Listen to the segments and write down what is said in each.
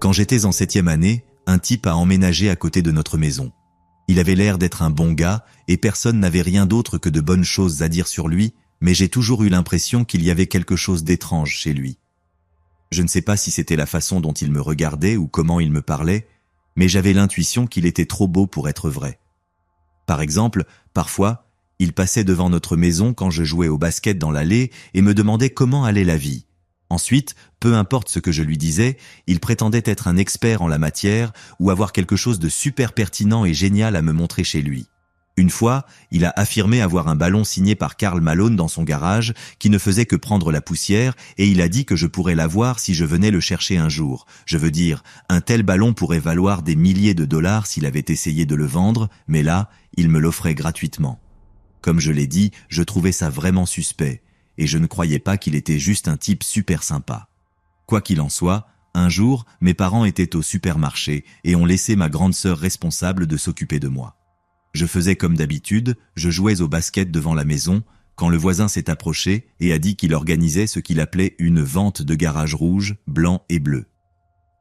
Quand j'étais en 7e année, un type a emménagé à côté de notre maison. Il avait l'air d'être un bon gars et personne n'avait rien d'autre que de bonnes choses à dire sur lui, mais j'ai toujours eu l'impression qu'il y avait quelque chose d'étrange chez lui. Je ne sais pas si c'était la façon dont il me regardait ou comment il me parlait, mais j'avais l'intuition qu'il était trop beau pour être vrai. Par exemple, parfois, il passait devant notre maison quand je jouais au basket dans l'allée et me demandait comment allait la vie. Ensuite, peu importe ce que je lui disais, il prétendait être un expert en la matière ou avoir quelque chose de super pertinent et génial à me montrer chez lui. Une fois, il a affirmé avoir un ballon signé par Karl Malone dans son garage qui ne faisait que prendre la poussière et il a dit que je pourrais l'avoir si je venais le chercher un jour. Je veux dire, un tel ballon pourrait valoir des milliers de dollars s'il avait essayé de le vendre, mais là, il me l'offrait gratuitement. Comme je l'ai dit, je trouvais ça vraiment suspect et je ne croyais pas qu'il était juste un type super sympa. Quoi qu'il en soit, un jour, mes parents étaient au supermarché et ont laissé ma grande sœur responsable de s'occuper de moi. Je faisais comme d'habitude, je jouais au basket devant la maison, quand le voisin s'est approché et a dit qu'il organisait ce qu'il appelait une vente de garage rouge, blanc et bleu.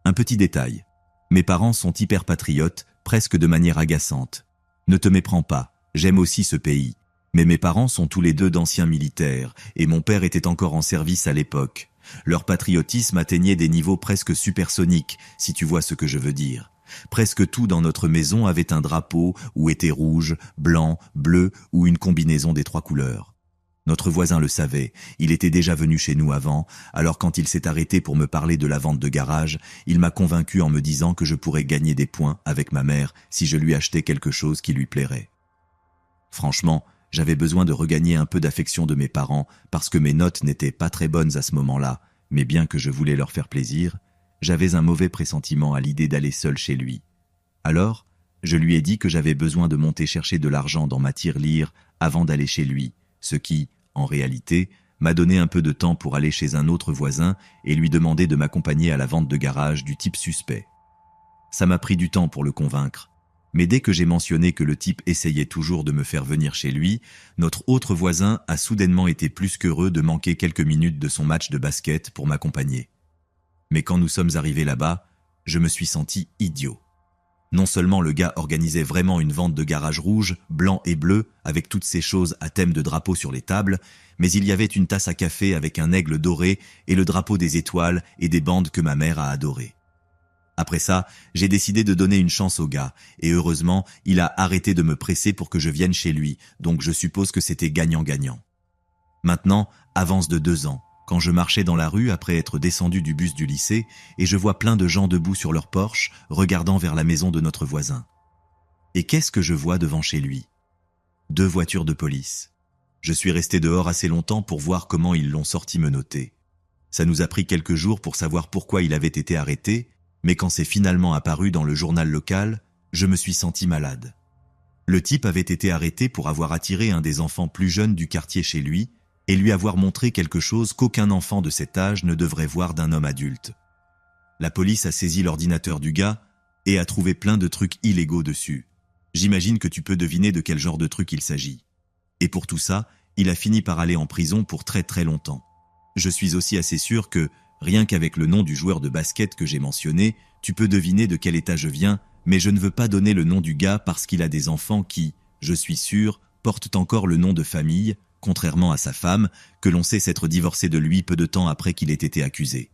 Un petit détail. Mes parents sont hyper patriotes, presque de manière agaçante. Ne te méprends pas, j'aime aussi ce pays. Mais mes parents sont tous les deux d'anciens militaires, et mon père était encore en service à l'époque. Leur patriotisme atteignait des niveaux presque supersoniques, si tu vois ce que je veux dire. Presque tout dans notre maison avait un drapeau ou était rouge, blanc, bleu ou une combinaison des 3 couleurs. Notre voisin le savait, il était déjà venu chez nous avant, alors quand il s'est arrêté pour me parler de la vente de garage, il m'a convaincu en me disant que je pourrais gagner des points avec ma mère si je lui achetais quelque chose qui lui plairait. Franchement, j'avais besoin de regagner un peu d'affection de mes parents parce que mes notes n'étaient pas très bonnes à ce moment-là, mais bien que je voulais leur faire plaisir, j'avais un mauvais pressentiment à l'idée d'aller seul chez lui. Alors, je lui ai dit que j'avais besoin de monter chercher de l'argent dans ma tirelire avant d'aller chez lui, ce qui, en réalité, m'a donné un peu de temps pour aller chez un autre voisin et lui demander de m'accompagner à la vente de garage du type suspect. Ça m'a pris du temps pour le convaincre. Mais dès que j'ai mentionné que le type essayait toujours de me faire venir chez lui, notre autre voisin a soudainement été plus qu'heureux de manquer quelques minutes de son match de basket pour m'accompagner. Mais quand nous sommes arrivés là-bas, je me suis senti idiot. Non seulement le gars organisait vraiment une vente de garage rouge, blanc et bleu, avec toutes ces choses à thème de drapeau sur les tables, mais il y avait une tasse à café avec un aigle doré et le drapeau des étoiles et des bandes que ma mère a adorées. Après ça, j'ai décidé de donner une chance au gars, et heureusement, il a arrêté de me presser pour que je vienne chez lui, donc je suppose que c'était gagnant-gagnant. Maintenant, avance de 2 ans, quand je marchais dans la rue après être descendu du bus du lycée, et je vois plein de gens debout sur leur Porsche, regardant vers la maison de notre voisin. Et qu'est-ce que je vois devant chez lui ? 2 voitures de police. Je suis resté dehors assez longtemps pour voir comment ils l'ont sorti menotter. Ça nous a pris quelques jours pour savoir pourquoi il avait été arrêté, mais quand c'est finalement apparu dans le journal local, je me suis senti malade. Le type avait été arrêté pour avoir attiré un des enfants plus jeunes du quartier chez lui et lui avoir montré quelque chose qu'aucun enfant de cet âge ne devrait voir d'un homme adulte. La police a saisi l'ordinateur du gars et a trouvé plein de trucs illégaux dessus. J'imagine que tu peux deviner de quel genre de truc il s'agit. Et pour tout ça, il a fini par aller en prison pour très très longtemps. Je suis aussi assez sûr que, rien qu'avec le nom du joueur de basket que j'ai mentionné, tu peux deviner de quel état je viens, mais je ne veux pas donner le nom du gars parce qu'il a des enfants qui, je suis sûr, portent encore le nom de famille, contrairement à sa femme, que l'on sait s'être divorcé de lui peu de temps après qu'il ait été accusé.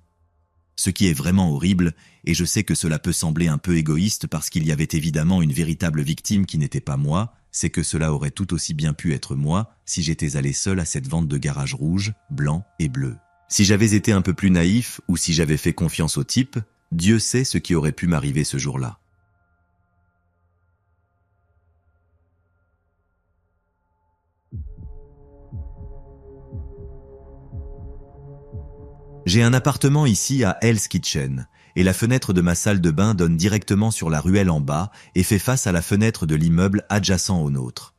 Ce qui est vraiment horrible, et je sais que cela peut sembler un peu égoïste parce qu'il y avait évidemment une véritable victime qui n'était pas moi, c'est que cela aurait tout aussi bien pu être moi si j'étais allé seul à cette vente de garage rouge, blanc et bleu. Si j'avais été un peu plus naïf ou si j'avais fait confiance au type, Dieu sait ce qui aurait pu m'arriver ce jour-là. J'ai un appartement ici à Hell's Kitchen et la fenêtre de ma salle de bain donne directement sur la ruelle en bas et fait face à la fenêtre de l'immeuble adjacent au nôtre.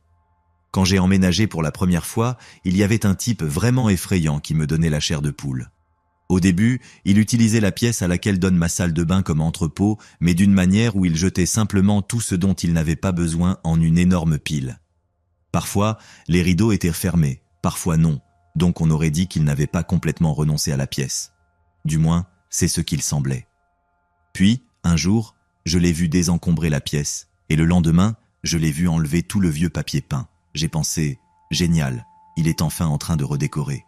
Quand j'ai emménagé pour la première fois, il y avait un type vraiment effrayant qui me donnait la chair de poule. Au début, il utilisait la pièce à laquelle donne ma salle de bain comme entrepôt, mais d'une manière où il jetait simplement tout ce dont il n'avait pas besoin en une énorme pile. Parfois, les rideaux étaient fermés, parfois non, donc on aurait dit qu'il n'avait pas complètement renoncé à la pièce. Du moins, c'est ce qu'il semblait. Puis, un jour, je l'ai vu désencombrer la pièce, et le lendemain, je l'ai vu enlever tout le vieux papier peint. J'ai pensé, génial, il est enfin en train de redécorer.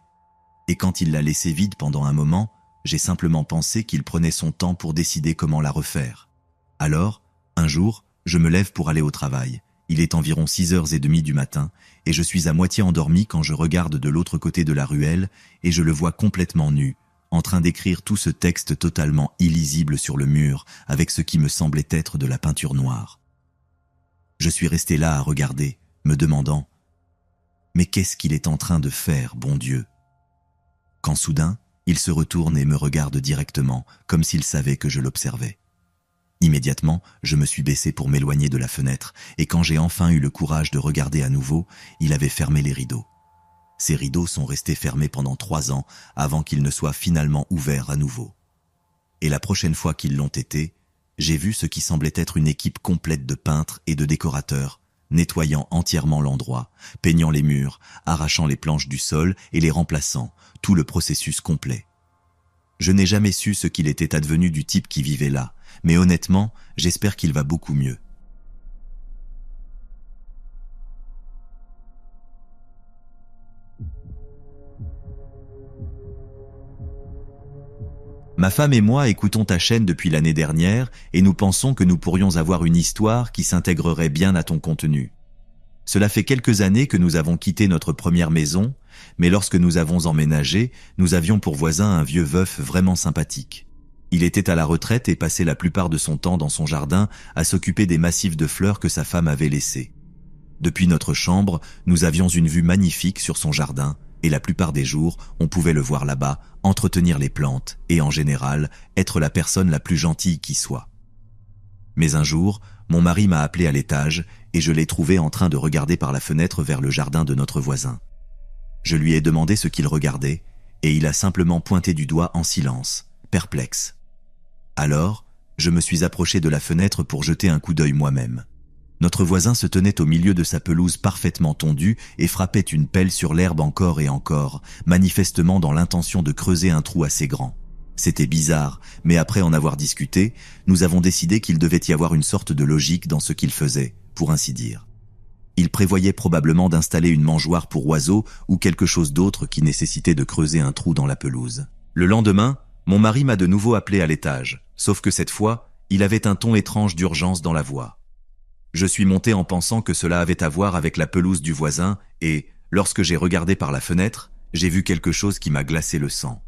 Et quand il l'a laissé vide pendant un moment, j'ai simplement pensé qu'il prenait son temps pour décider comment la refaire. Alors, un jour, je me lève pour aller au travail. Il est environ 6h30 du matin, et je suis à moitié endormi quand je regarde de l'autre côté de la ruelle, et je le vois complètement nu, en train d'écrire tout ce texte totalement illisible sur le mur, avec ce qui me semblait être de la peinture noire. Je suis resté là à regarder, me demandant « Mais qu'est-ce qu'il est en train de faire, bon Dieu ?» Quand soudain, il se retourne et me regarde directement, comme s'il savait que je l'observais. Immédiatement, je me suis baissé pour m'éloigner de la fenêtre, et quand j'ai enfin eu le courage de regarder à nouveau, il avait fermé les rideaux. Ces rideaux sont restés fermés pendant 3 ans avant qu'ils ne soient finalement ouverts à nouveau. Et la prochaine fois qu'ils l'ont été, j'ai vu ce qui semblait être une équipe complète de peintres et de décorateurs, nettoyant entièrement l'endroit, peignant les murs, arrachant les planches du sol et les remplaçant, tout le processus complet. Je n'ai jamais su ce qu'il était advenu du type qui vivait là, mais honnêtement, j'espère qu'il va beaucoup mieux. Ma femme et moi écoutons ta chaîne depuis l'année dernière et nous pensons que nous pourrions avoir une histoire qui s'intégrerait bien à ton contenu. Cela fait quelques années que nous avons quitté notre première maison, mais lorsque nous avons emménagé, nous avions pour voisin un vieux veuf vraiment sympathique. Il était à la retraite et passait la plupart de son temps dans son jardin à s'occuper des massifs de fleurs que sa femme avait laissés. Depuis notre chambre, nous avions une vue magnifique sur son jardin, et la plupart des jours, on pouvait le voir là-bas, entretenir les plantes, et en général, être la personne la plus gentille qui soit. Mais un jour, mon mari m'a appelé à l'étage, et je l'ai trouvé en train de regarder par la fenêtre vers le jardin de notre voisin. Je lui ai demandé ce qu'il regardait, et il a simplement pointé du doigt en silence, perplexe. Alors, je me suis approché de la fenêtre pour jeter un coup d'œil moi-même. Notre voisin se tenait au milieu de sa pelouse parfaitement tondue et frappait une pelle sur l'herbe encore et encore, manifestement dans l'intention de creuser un trou assez grand. C'était bizarre, mais après en avoir discuté, nous avons décidé qu'il devait y avoir une sorte de logique dans ce qu'il faisait, pour ainsi dire. Il prévoyait probablement d'installer une mangeoire pour oiseaux ou quelque chose d'autre qui nécessitait de creuser un trou dans la pelouse. Le lendemain, mon mari m'a de nouveau appelé à l'étage, sauf que cette fois, il avait un ton étrange d'urgence dans la voix. Je suis monté en pensant que cela avait à voir avec la pelouse du voisin et, lorsque j'ai regardé par la fenêtre, j'ai vu quelque chose qui m'a glacé le sang.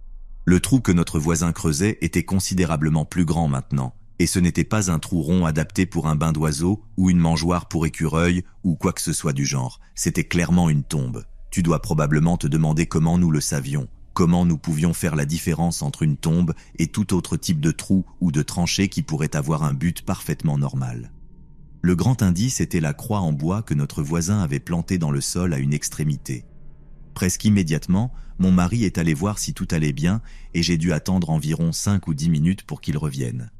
Le trou que notre voisin creusait était considérablement plus grand maintenant, et ce n'était pas un trou rond adapté pour un bain d'oiseau ou une mangeoire pour écureuil ou quoi que ce soit du genre. C'était clairement une tombe. Tu dois probablement te demander comment nous le savions, comment nous pouvions faire la différence entre une tombe et tout autre type de trou ou de tranchée qui pourrait avoir un but parfaitement normal. Le grand indice était la croix en bois que notre voisin avait plantée dans le sol à une extrémité. Presque immédiatement, mon mari est allé voir si tout allait bien et j'ai dû attendre environ 5 ou 10 minutes pour qu'il revienne.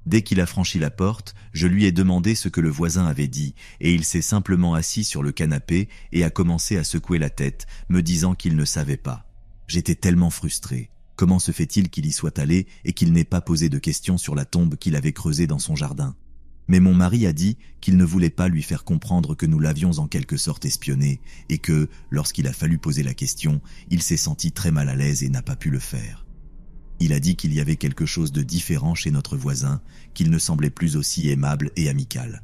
Dès qu'il a franchi la porte, je lui ai demandé ce que le voisin avait dit et il s'est simplement assis sur le canapé et a commencé à secouer la tête, me disant qu'il ne savait pas. J'étais tellement frustré. Comment se fait-il qu'il y soit allé et qu'il n'ait pas posé de questions sur la tombe qu'il avait creusée dans son jardin ? Mais mon mari a dit qu'il ne voulait pas lui faire comprendre que nous l'avions en quelque sorte espionné et que, lorsqu'il a fallu poser la question, il s'est senti très mal à l'aise et n'a pas pu le faire. Il a dit qu'il y avait quelque chose de différent chez notre voisin, qu'il ne semblait plus aussi aimable et amical.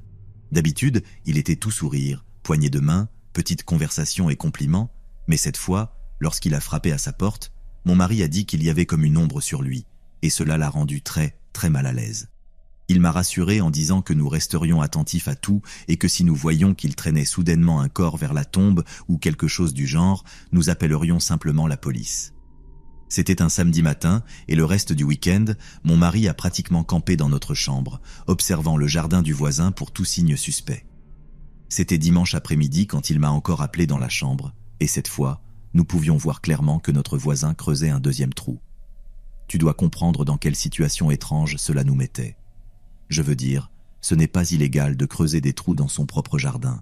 D'habitude, il était tout sourire, poignée de main, petite conversation et compliments, mais cette fois, lorsqu'il a frappé à sa porte, mon mari a dit qu'il y avait comme une ombre sur lui, et cela l'a rendu très, très mal à l'aise. Il m'a rassuré en disant que nous resterions attentifs à tout et que si nous voyions qu'il traînait soudainement un corps vers la tombe ou quelque chose du genre, nous appellerions simplement la police. C'était un samedi matin et le reste du week-end, mon mari a pratiquement campé dans notre chambre, observant le jardin du voisin pour tout signe suspect. C'était dimanche après-midi quand il m'a encore appelé dans la chambre et cette fois, nous pouvions voir clairement que notre voisin creusait un deuxième trou. Tu dois comprendre dans quelle situation étrange cela nous mettait. Je veux dire, ce n'est pas illégal de creuser des trous dans son propre jardin.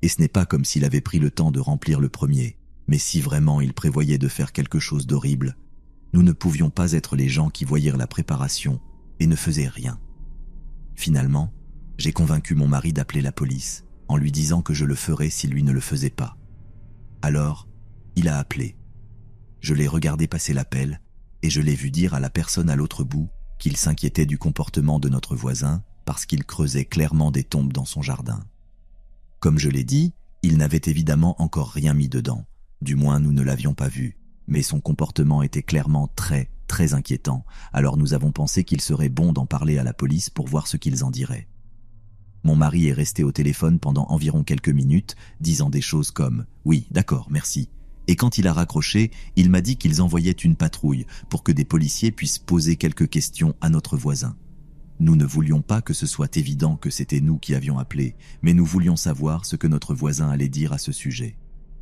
Et ce n'est pas comme s'il avait pris le temps de remplir le premier. Mais si vraiment il prévoyait de faire quelque chose d'horrible, nous ne pouvions pas être les gens qui voyèrent la préparation et ne faisaient rien. Finalement, j'ai convaincu mon mari d'appeler la police, en lui disant que je le ferais si lui ne le faisait pas. Alors, il a appelé. Je l'ai regardé passer l'appel, et je l'ai vu dire à la personne à l'autre bout qu'il s'inquiétait du comportement de notre voisin parce qu'il creusait clairement des tombes dans son jardin. Comme je l'ai dit, il n'avait évidemment encore rien mis dedans, du moins nous ne l'avions pas vu, mais son comportement était clairement très inquiétant, alors nous avons pensé qu'il serait bon d'en parler à la police pour voir ce qu'ils en diraient. Mon mari est resté au téléphone pendant environ quelques minutes, disant des choses comme « Oui, d'accord, merci ». Et quand il a raccroché, il m'a dit qu'ils envoyaient une patrouille pour que des policiers puissent poser quelques questions à notre voisin. Nous ne voulions pas que ce soit évident que c'était nous qui avions appelé, mais nous voulions savoir ce que notre voisin allait dire à ce sujet.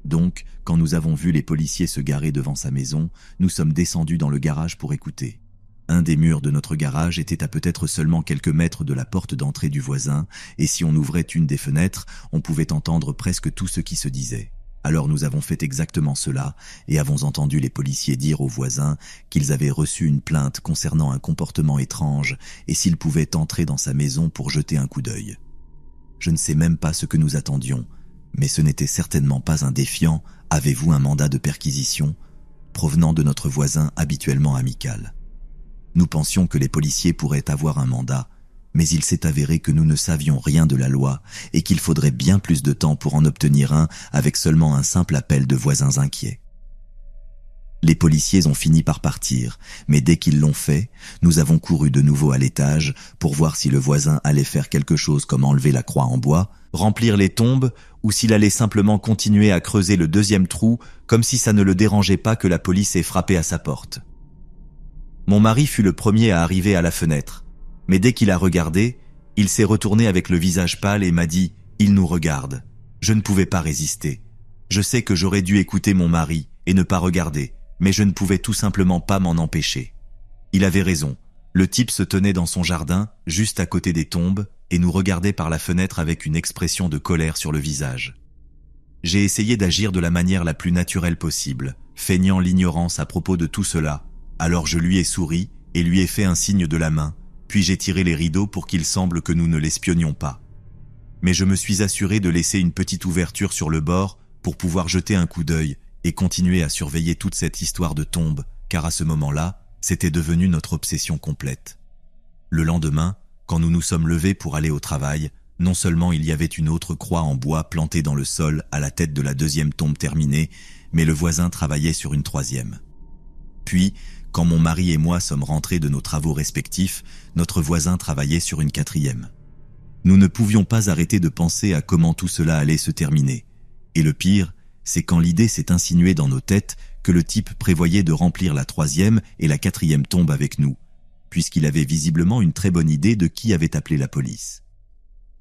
Donc, quand nous avons vu les policiers se garer devant sa maison, nous sommes descendus dans le garage pour écouter. Un des murs de notre garage était à peut-être seulement quelques mètres de la porte d'entrée du voisin, et si on ouvrait une des fenêtres, on pouvait entendre presque tout ce qui se disait. Alors nous avons fait exactement cela et avons entendu les policiers dire aux voisins qu'ils avaient reçu une plainte concernant un comportement étrange et s'ils pouvaient entrer dans sa maison pour jeter un coup d'œil. Je ne sais même pas ce que nous attendions, mais ce n'était certainement pas un défiant « Avez-vous un mandat de perquisition ?» provenant de notre voisin habituellement amical. Nous pensions que les policiers pourraient avoir un mandat, mais il s'est avéré que nous ne savions rien de la loi et qu'il faudrait bien plus de temps pour en obtenir un avec seulement un simple appel de voisins inquiets. Les policiers ont fini par partir, mais dès qu'ils l'ont fait, nous avons couru de nouveau à l'étage pour voir si le voisin allait faire quelque chose comme enlever la croix en bois, remplir les tombes ou s'il allait simplement continuer à creuser le deuxième trou comme si ça ne le dérangeait pas que la police ait frappé à sa porte. Mon mari fut le premier à arriver à la fenêtre. Mais dès qu'il a regardé, il s'est retourné avec le visage pâle et m'a dit « Il nous regarde ». Je ne pouvais pas résister. Je sais que j'aurais dû écouter mon mari et ne pas regarder, mais je ne pouvais tout simplement pas m'en empêcher. Il avait raison. Le type se tenait dans son jardin, juste à côté des tombes, et nous regardait par la fenêtre avec une expression de colère sur le visage. J'ai essayé d'agir de la manière la plus naturelle possible, feignant l'ignorance à propos de tout cela. Alors je lui ai souri et lui ai fait un signe de la main, puis j'ai tiré les rideaux pour qu'il semble que nous ne l'espionnions pas. Mais je me suis assuré de laisser une petite ouverture sur le bord pour pouvoir jeter un coup d'œil et continuer à surveiller toute cette histoire de tombe, car à ce moment-là, c'était devenu notre obsession complète. Le lendemain, quand nous nous sommes levés pour aller au travail, non seulement il y avait une autre croix en bois plantée dans le sol à la tête de la deuxième tombe terminée, mais le voisin travaillait sur une troisième. Puis, quand mon mari et moi sommes rentrés de nos travaux respectifs, notre voisin travaillait sur une quatrième. Nous ne pouvions pas arrêter de penser à comment tout cela allait se terminer. Et le pire, c'est quand l'idée s'est insinuée dans nos têtes que le type prévoyait de remplir la troisième et la quatrième tombe avec nous, puisqu'il avait visiblement une très bonne idée de qui avait appelé la police.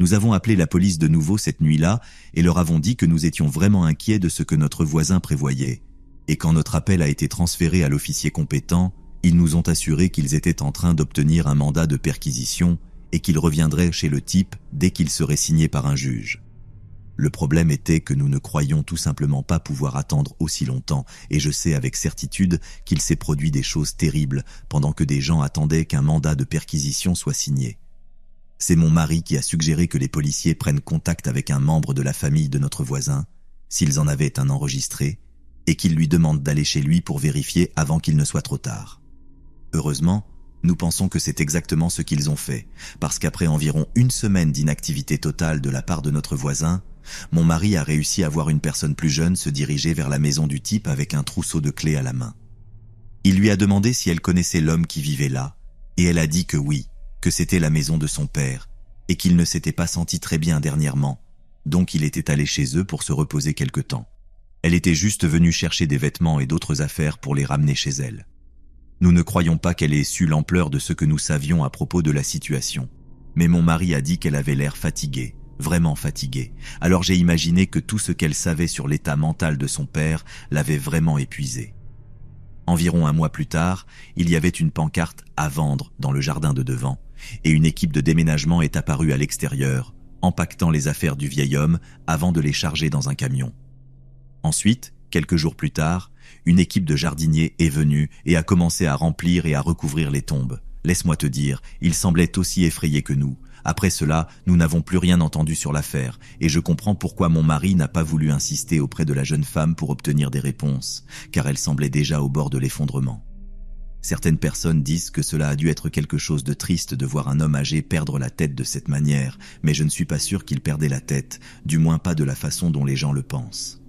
Nous avons appelé la police de nouveau cette nuit-là et leur avons dit que nous étions vraiment inquiets de ce que notre voisin prévoyait. Et quand notre appel a été transféré à l'officier compétent, ils nous ont assuré qu'ils étaient en train d'obtenir un mandat de perquisition et qu'ils reviendraient chez le type dès qu'il serait signé par un juge. Le problème était que nous ne croyions tout simplement pas pouvoir attendre aussi longtemps et je sais avec certitude qu'il s'est produit des choses terribles pendant que des gens attendaient qu'un mandat de perquisition soit signé. C'est mon mari qui a suggéré que les policiers prennent contact avec un membre de la famille de notre voisin, s'ils en avaient un enregistré, et qu'ils lui demandent d'aller chez lui pour vérifier avant qu'il ne soit trop tard. Heureusement, nous pensons que c'est exactement ce qu'ils ont fait, parce qu'après environ une semaine d'inactivité totale de la part de notre voisin, mon mari a réussi à voir une personne plus jeune se diriger vers la maison du type avec un trousseau de clés à la main. Il lui a demandé si elle connaissait l'homme qui vivait là, et elle a dit que oui, que c'était la maison de son père, et qu'il ne s'était pas senti très bien dernièrement, donc il était allé chez eux pour se reposer quelque temps. Elle était juste venue chercher des vêtements et d'autres affaires pour les ramener chez elle. Nous ne croyons pas qu'elle ait su l'ampleur de ce que nous savions à propos de la situation, mais mon mari a dit qu'elle avait l'air fatiguée, vraiment fatiguée, alors j'ai imaginé que tout ce qu'elle savait sur l'état mental de son père l'avait vraiment épuisée. Environ un mois plus tard, il y avait une pancarte à vendre dans le jardin de devant, et une équipe de déménagement est apparue à l'extérieur, empaquetant les affaires du vieil homme avant de les charger dans un camion. Ensuite, quelques jours plus tard, une équipe de jardiniers est venue et a commencé à remplir et à recouvrir les tombes. Laisse-moi te dire, ils semblaient aussi effrayés que nous, Après cela, nous n'avons plus rien entendu sur l'affaire, et je comprends pourquoi mon mari n'a pas voulu insister auprès de la jeune femme pour obtenir des réponses, car elle semblait déjà au bord de l'effondrement. Certaines personnes disent que cela a dû être quelque chose de triste de voir un homme âgé perdre la tête de cette manière, mais je ne suis pas sûr qu'il perdait la tête, du moins pas de la façon dont les gens le pensent.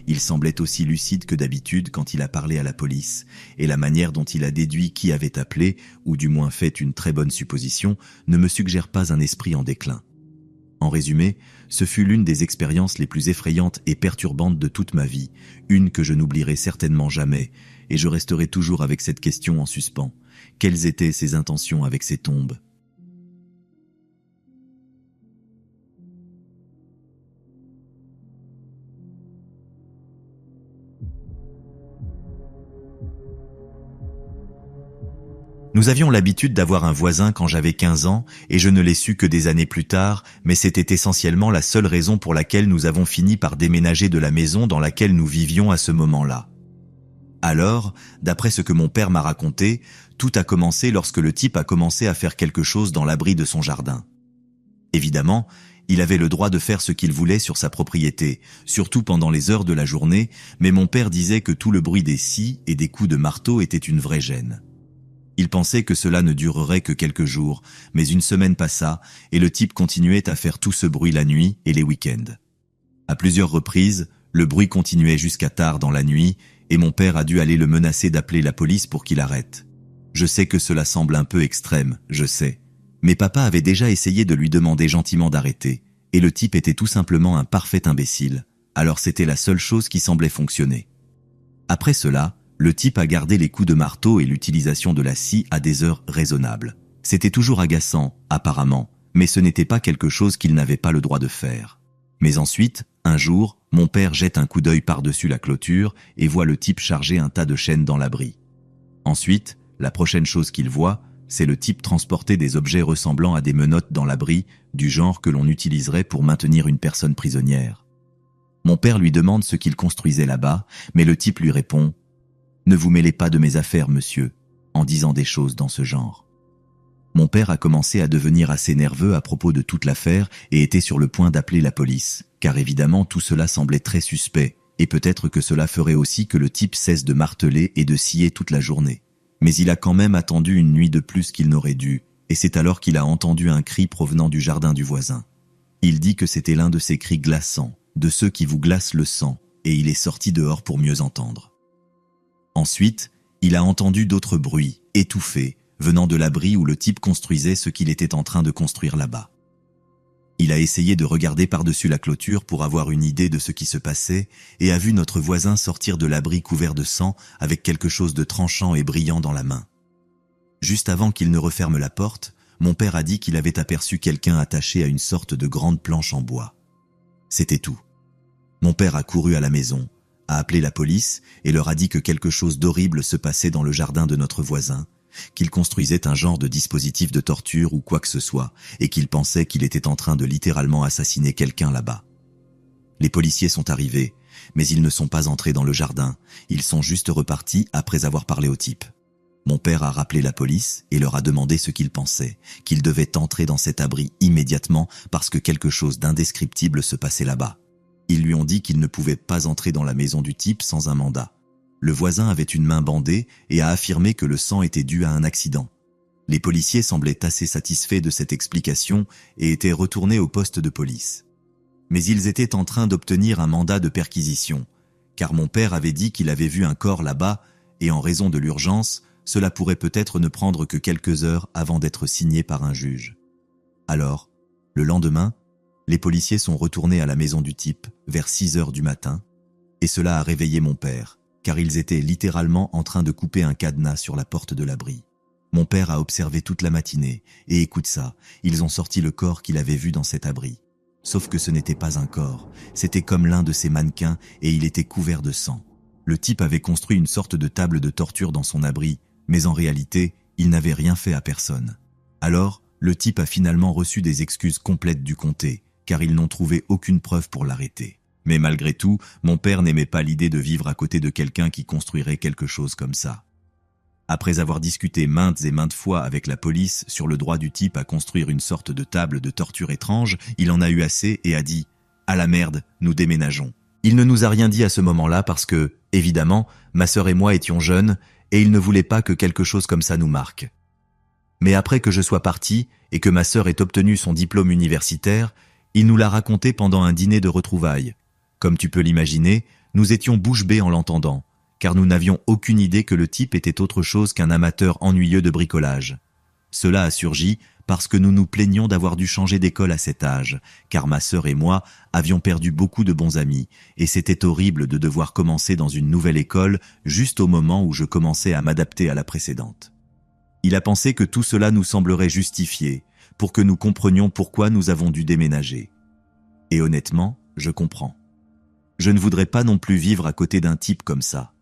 Il semblait aussi lucide que d'habitude quand il a parlé à la police, et la manière dont il a déduit qui avait appelé, ou du moins fait une très bonne supposition, ne me suggère pas un esprit en déclin. En résumé, ce fut l'une des expériences les plus effrayantes et perturbantes de toute ma vie, une que je n'oublierai certainement jamais, et je resterai toujours avec cette question en suspens. Quelles étaient ses intentions avec ces tombes ? Nous avions l'habitude d'avoir un voisin quand j'avais 15 ans, et je ne l'ai su que des années plus tard, mais c'était essentiellement la seule raison pour laquelle nous avons fini par déménager de la maison dans laquelle nous vivions à ce moment-là. Alors, d'après ce que mon père m'a raconté, tout a commencé lorsque le type a commencé à faire quelque chose dans l'abri de son jardin. Évidemment, il avait le droit de faire ce qu'il voulait sur sa propriété, surtout pendant les heures de la journée, mais mon père disait que tout le bruit des scies et des coups de marteau était une vraie gêne. Il pensait que cela ne durerait que quelques jours, mais une semaine passa et le type continuait à faire tout ce bruit la nuit et les week-ends. À plusieurs reprises, le bruit continuait jusqu'à tard dans la nuit et mon père a dû aller le menacer d'appeler la police pour qu'il arrête. Je sais que cela semble un peu extrême, je sais. Mais papa avait déjà essayé de lui demander gentiment d'arrêter et le type était tout simplement un parfait imbécile. Alors c'était la seule chose qui semblait fonctionner. Après cela, le type a gardé les coups de marteau et l'utilisation de la scie à des heures raisonnables. C'était toujours agaçant, apparemment, mais ce n'était pas quelque chose qu'il n'avait pas le droit de faire. Mais ensuite, un jour, mon père jette un coup d'œil par-dessus la clôture et voit le type charger un tas de chaînes dans l'abri. Ensuite, la prochaine chose qu'il voit, c'est le type transporter des objets ressemblant à des menottes dans l'abri, du genre que l'on utiliserait pour maintenir une personne prisonnière. Mon père lui demande ce qu'il construisait là-bas, mais le type lui répond « Ne vous mêlez pas de mes affaires, monsieur », en disant des choses dans ce genre. Mon père a commencé à devenir assez nerveux à propos de toute l'affaire et était sur le point d'appeler la police, car évidemment tout cela semblait très suspect, et peut-être que cela ferait aussi que le type cesse de marteler et de scier toute la journée. Mais il a quand même attendu une nuit de plus qu'il n'aurait dû, et c'est alors qu'il a entendu un cri provenant du jardin du voisin. Il dit que c'était l'un de ces cris glaçants, de ceux qui vous glacent le sang, et il est sorti dehors pour mieux entendre. Ensuite, il a entendu d'autres bruits, étouffés, venant de l'abri où le type construisait ce qu'il était en train de construire là-bas. Il a essayé de regarder par-dessus la clôture pour avoir une idée de ce qui se passait et a vu notre voisin sortir de l'abri couvert de sang avec quelque chose de tranchant et brillant dans la main. Juste avant qu'il ne referme la porte, mon père a dit qu'il avait aperçu quelqu'un attaché à une sorte de grande planche en bois. C'était tout. Mon père a couru à la maison, a appelé la police et leur a dit que quelque chose d'horrible se passait dans le jardin de notre voisin, qu'il construisait un genre de dispositif de torture ou quoi que ce soit, et qu'il pensait qu'il était en train de littéralement assassiner quelqu'un là-bas. Les policiers sont arrivés, mais ils ne sont pas entrés dans le jardin, ils sont juste repartis après avoir parlé au type. Mon père a rappelé la police et leur a demandé ce qu'ils pensaient, qu'ils devaient entrer dans cet abri immédiatement parce que quelque chose d'indescriptible se passait là-bas. Ils lui ont dit qu'ils ne pouvaient pas entrer dans la maison du type sans un mandat. Le voisin avait une main bandée et a affirmé que le sang était dû à un accident. Les policiers semblaient assez satisfaits de cette explication et étaient retournés au poste de police. Mais ils étaient en train d'obtenir un mandat de perquisition, car mon père avait dit qu'il avait vu un corps là-bas et en raison de l'urgence, cela pourrait peut-être ne prendre que quelques heures avant d'être signé par un juge. Alors, le lendemain, les policiers sont retournés à la maison du type vers 6 heures du matin et cela a réveillé mon père, car ils étaient littéralement en train de couper un cadenas sur la porte de l'abri. Mon père a observé toute la matinée, et écoute ça, ils ont sorti le corps qu'il avait vu dans cet abri. Sauf que ce n'était pas un corps, c'était comme l'un de ces mannequins et il était couvert de sang. Le type avait construit une sorte de table de torture dans son abri, mais en réalité, il n'avait rien fait à personne. Alors, le type a finalement reçu des excuses complètes du comté, car ils n'ont trouvé aucune preuve pour l'arrêter. Mais malgré tout, mon père n'aimait pas l'idée de vivre à côté de quelqu'un qui construirait quelque chose comme ça. Après avoir discuté maintes et maintes fois avec la police sur le droit du type à construire une sorte de table de torture étrange, il en a eu assez et a dit « À la merde, nous déménageons ». Il ne nous a rien dit à ce moment-là parce que, évidemment, ma sœur et moi étions jeunes et il ne voulait pas que quelque chose comme ça nous marque. Mais après que je sois parti et que ma sœur ait obtenu son diplôme universitaire, il nous l'a raconté pendant un dîner de retrouvailles. Comme tu peux l'imaginer, nous étions bouche bée en l'entendant, car nous n'avions aucune idée que le type était autre chose qu'un amateur ennuyeux de bricolage. Cela a surgi parce que nous nous plaignions d'avoir dû changer d'école à cet âge, car ma sœur et moi avions perdu beaucoup de bons amis, et c'était horrible de devoir commencer dans une nouvelle école juste au moment où je commençais à m'adapter à la précédente. Il a pensé que tout cela nous semblerait justifié, pour que nous comprenions pourquoi nous avons dû déménager. Et honnêtement, je comprends. Je ne voudrais pas non plus vivre à côté d'un type comme ça.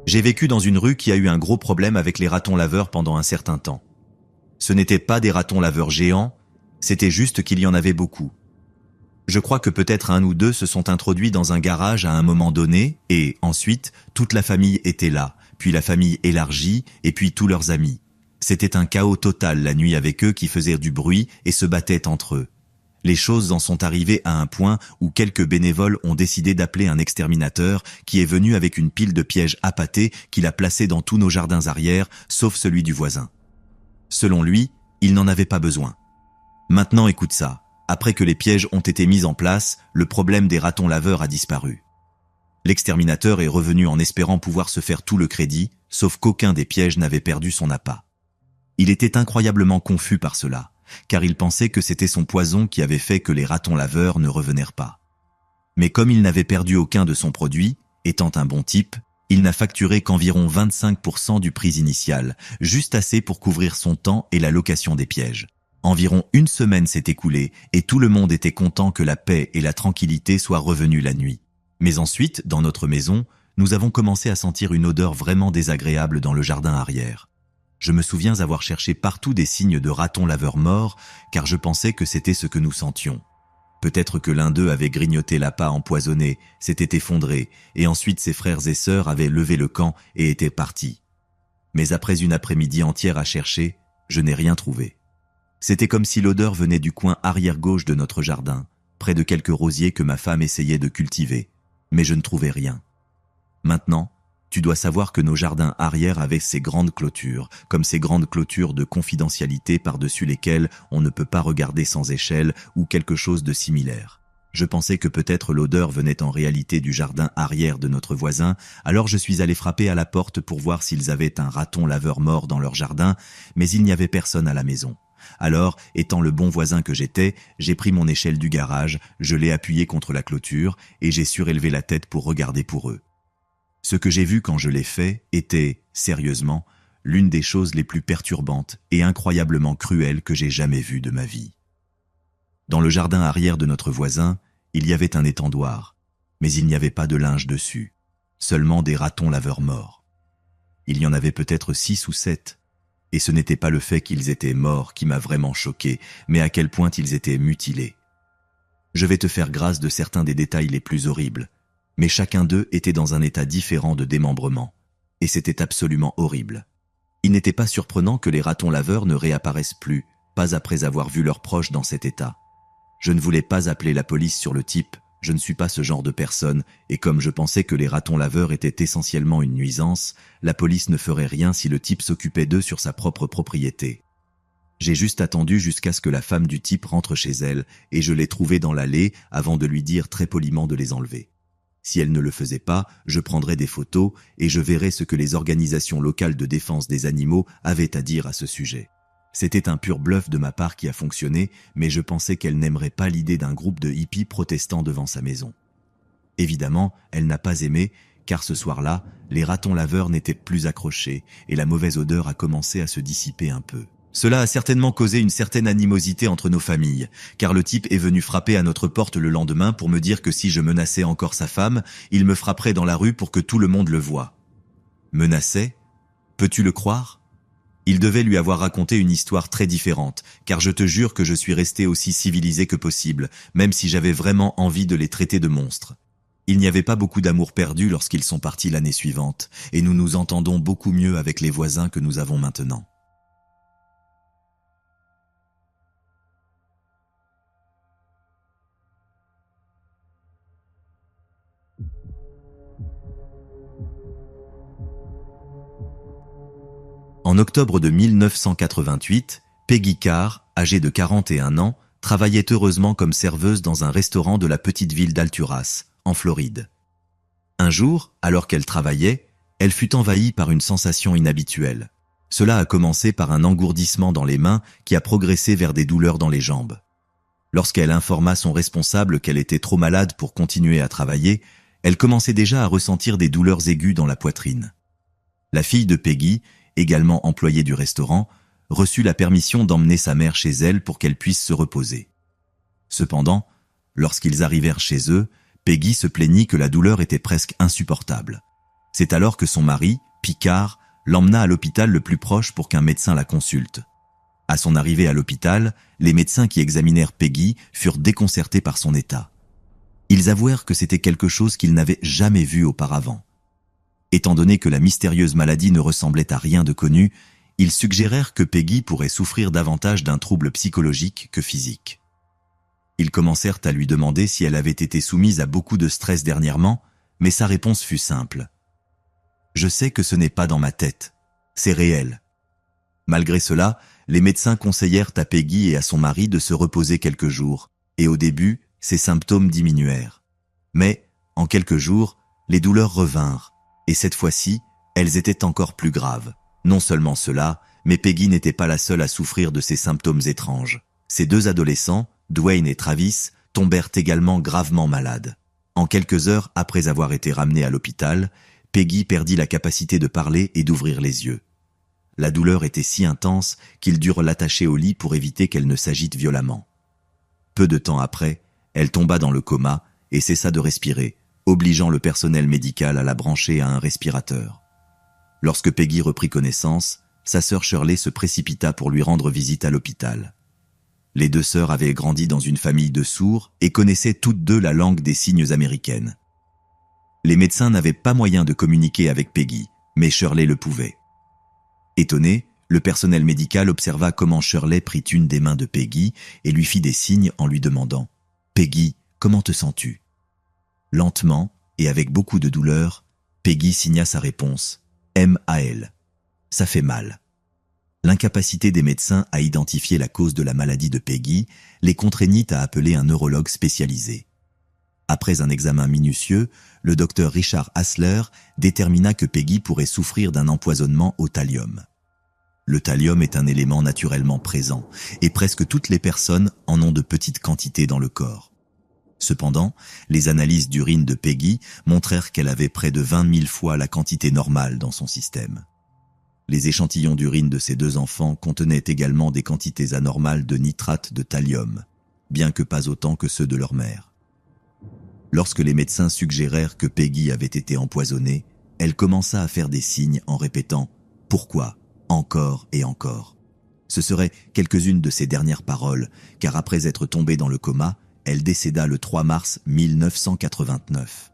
J'ai vécu dans une rue qui a eu un gros problème avec les ratons laveurs pendant un certain temps. Ce n'étaient pas des ratons laveurs géants, c'était juste qu'il y en avait beaucoup. Je crois que peut-être un ou deux se sont introduits dans un garage à un moment donné et, ensuite, toute la famille était là, puis la famille élargie et puis tous leurs amis. C'était un chaos total la nuit avec eux qui faisaient du bruit et se battaient entre eux. Les choses en sont arrivées à un point où quelques bénévoles ont décidé d'appeler un exterminateur qui est venu avec une pile de pièges appâtés qu'il a placés dans tous nos jardins arrière, sauf celui du voisin. Selon lui, il n'en avait pas besoin. Maintenant écoute ça, après que les pièges ont été mis en place, le problème des ratons laveurs a disparu. L'exterminateur est revenu en espérant pouvoir se faire tout le crédit, sauf qu'aucun des pièges n'avait perdu son appât. Il était incroyablement confus par cela, car il pensait que c'était son poison qui avait fait que les ratons laveurs ne revenaient pas. Mais comme il n'avait perdu aucun de son produit, étant un bon type, il n'a facturé qu'environ 25% du prix initial, juste assez pour couvrir son temps et la location des pièges. Environ une semaine s'est écoulée et tout le monde était content que la paix et la tranquillité soient revenues la nuit. Mais ensuite, dans notre maison, nous avons commencé à sentir une odeur vraiment désagréable dans le jardin arrière. Je me souviens avoir cherché partout des signes de ratons laveurs morts, car je pensais que c'était ce que nous sentions. Peut-être que l'un d'eux avait grignoté l'appât empoisonné, s'était effondré, et ensuite ses frères et sœurs avaient levé le camp et étaient partis. Mais après une après-midi entière à chercher, je n'ai rien trouvé. C'était comme si l'odeur venait du coin arrière-gauche de notre jardin, près de quelques rosiers que ma femme essayait de cultiver, mais je ne trouvais rien. Maintenant, tu dois savoir que nos jardins arrière avaient ces grandes clôtures, comme ces grandes clôtures de confidentialité par-dessus lesquelles on ne peut pas regarder sans échelle ou quelque chose de similaire. Je pensais que peut-être l'odeur venait en réalité du jardin arrière de notre voisin, alors je suis allé frapper à la porte pour voir s'ils avaient un raton laveur mort dans leur jardin, mais il n'y avait personne à la maison. Alors, étant le bon voisin que j'étais, j'ai pris mon échelle du garage, je l'ai appuyée contre la clôture et j'ai surélevé la tête pour regarder pour eux. Ce que j'ai vu quand je l'ai fait était, sérieusement, l'une des choses les plus perturbantes et incroyablement cruelles que j'ai jamais vues de ma vie. Dans le jardin arrière de notre voisin, il y avait un étendoir, mais il n'y avait pas de linge dessus, seulement des ratons laveurs morts. Il y en avait peut-être 6 ou 7, et ce n'était pas le fait qu'ils étaient morts qui m'a vraiment choqué, mais à quel point ils étaient mutilés. Je vais te faire grâce de certains des détails les plus horribles, mais chacun d'eux était dans un état différent de démembrement, et c'était absolument horrible. Il n'était pas surprenant que les ratons laveurs ne réapparaissent plus, pas après avoir vu leurs proches dans cet état. Je ne voulais pas appeler la police sur le type, je ne suis pas ce genre de personne, et comme je pensais que les ratons laveurs étaient essentiellement une nuisance, la police ne ferait rien si le type s'occupait d'eux sur sa propre propriété. J'ai juste attendu jusqu'à ce que la femme du type rentre chez elle, et je l'ai trouvée dans l'allée avant de lui dire très poliment de les enlever. Si elle ne le faisait pas, je prendrais des photos et je verrais ce que les organisations locales de défense des animaux avaient à dire à ce sujet. C'était un pur bluff de ma part qui a fonctionné, mais je pensais qu'elle n'aimerait pas l'idée d'un groupe de hippies protestant devant sa maison. Évidemment, elle n'a pas aimé, car ce soir-là, les ratons laveurs n'étaient plus accrochés et la mauvaise odeur a commencé à se dissiper un peu. Cela a certainement causé une certaine animosité entre nos familles, car le type est venu frapper à notre porte le lendemain pour me dire que si je menaçais encore sa femme, il me frapperait dans la rue pour que tout le monde le voie. Menaçait ? Peux-tu le croire ? Il devait lui avoir raconté une histoire très différente, car je te jure que je suis resté aussi civilisé que possible, même si j'avais vraiment envie de les traiter de monstres. Il n'y avait pas beaucoup d'amour perdu lorsqu'ils sont partis l'année suivante, et nous nous entendons beaucoup mieux avec les voisins que nous avons maintenant. En octobre de 1988, Peggy Carr, âgée de 41 ans, travaillait heureusement comme serveuse dans un restaurant de la petite ville d'Alturas, en Floride. Un jour, alors qu'elle travaillait, elle fut envahie par une sensation inhabituelle. Cela a commencé par un engourdissement dans les mains qui a progressé vers des douleurs dans les jambes. Lorsqu'elle informa son responsable qu'elle était trop malade pour continuer à travailler, elle commençait déjà à ressentir des douleurs aiguës dans la poitrine. La fille de Peggy, également employée du restaurant, reçut la permission d'emmener sa mère chez elle pour qu'elle puisse se reposer. Cependant, lorsqu'ils arrivèrent chez eux, Peggy se plaignit que la douleur était presque insupportable. C'est alors que son mari, Picard, l'emmena à l'hôpital le plus proche pour qu'un médecin la consulte. À son arrivée à l'hôpital, les médecins qui examinèrent Peggy furent déconcertés par son état. Ils avouèrent que c'était quelque chose qu'ils n'avaient jamais vu auparavant. Étant donné que la mystérieuse maladie ne ressemblait à rien de connu, ils suggérèrent que Peggy pourrait souffrir davantage d'un trouble psychologique que physique. Ils commencèrent à lui demander si elle avait été soumise à beaucoup de stress dernièrement, mais sa réponse fut simple. « Je sais que ce n'est pas dans ma tête, c'est réel. » Malgré cela, les médecins conseillèrent à Peggy et à son mari de se reposer quelques jours, et au début, ses symptômes diminuèrent. Mais, en quelques jours, les douleurs revinrent, et cette fois-ci, elles étaient encore plus graves. Non seulement cela, mais Peggy n'était pas la seule à souffrir de ces symptômes étranges. Ces deux adolescents, Dwayne et Travis, tombèrent également gravement malades. En quelques heures après avoir été ramenés à l'hôpital, Peggy perdit la capacité de parler et d'ouvrir les yeux. La douleur était si intense qu'ils durent l'attacher au lit pour éviter qu'elle ne s'agite violemment. Peu de temps après, elle tomba dans le coma et cessa de respirer, obligeant le personnel médical à la brancher à un respirateur. Lorsque Peggy reprit connaissance, sa sœur Shirley se précipita pour lui rendre visite à l'hôpital. Les deux sœurs avaient grandi dans une famille de sourds et connaissaient toutes deux la langue des signes américaine. Les médecins n'avaient pas moyen de communiquer avec Peggy, mais Shirley le pouvait. Étonné, le personnel médical observa comment Shirley prit une des mains de Peggy et lui fit des signes en lui demandant « Peggy, comment te sens-tu » Lentement et avec beaucoup de douleur, Peggy signa sa réponse « M.A.L. Ça fait mal ». L'incapacité des médecins à identifier la cause de la maladie de Peggy les contraignit à appeler un neurologue spécialisé. Après un examen minutieux, le docteur Richard Hassler détermina que Peggy pourrait souffrir d'un empoisonnement au thallium. Le thallium est un élément naturellement présent et presque toutes les personnes en ont de petites quantités dans le corps. Cependant, les analyses d'urine de Peggy montrèrent qu'elle avait près de 20 000 fois la quantité normale dans son système. Les échantillons d'urine de ces deux enfants contenaient également des quantités anormales de nitrate de thallium, bien que pas autant que ceux de leur mère. Lorsque les médecins suggérèrent que Peggy avait été empoisonnée, elle commença à faire des signes en répétant « Pourquoi ? Encore et encore ». Ce seraient quelques-unes de ses dernières paroles, car après être tombée dans le coma, elle décéda le 3 mars 1989.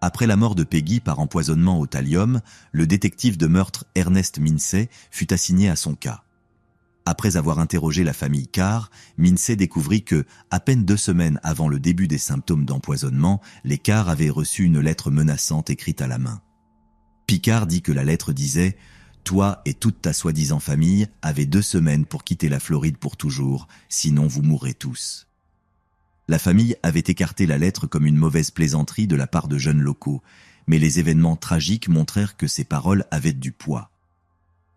Après la mort de Peggy par empoisonnement au thallium, le détective de meurtre Ernest Minsey fut assigné à son cas. Après avoir interrogé la famille Carr, Minsey découvrit que, à peine 2 semaines avant le début des symptômes d'empoisonnement, les Carr avaient reçu une lettre menaçante écrite à la main. Picard dit que la lettre disait « Toi et toute ta soi-disant famille avez 2 semaines pour quitter la Floride pour toujours, sinon vous mourrez tous. » La famille avait écarté la lettre comme une mauvaise plaisanterie de la part de jeunes locaux, mais les événements tragiques montrèrent que ces paroles avaient du poids.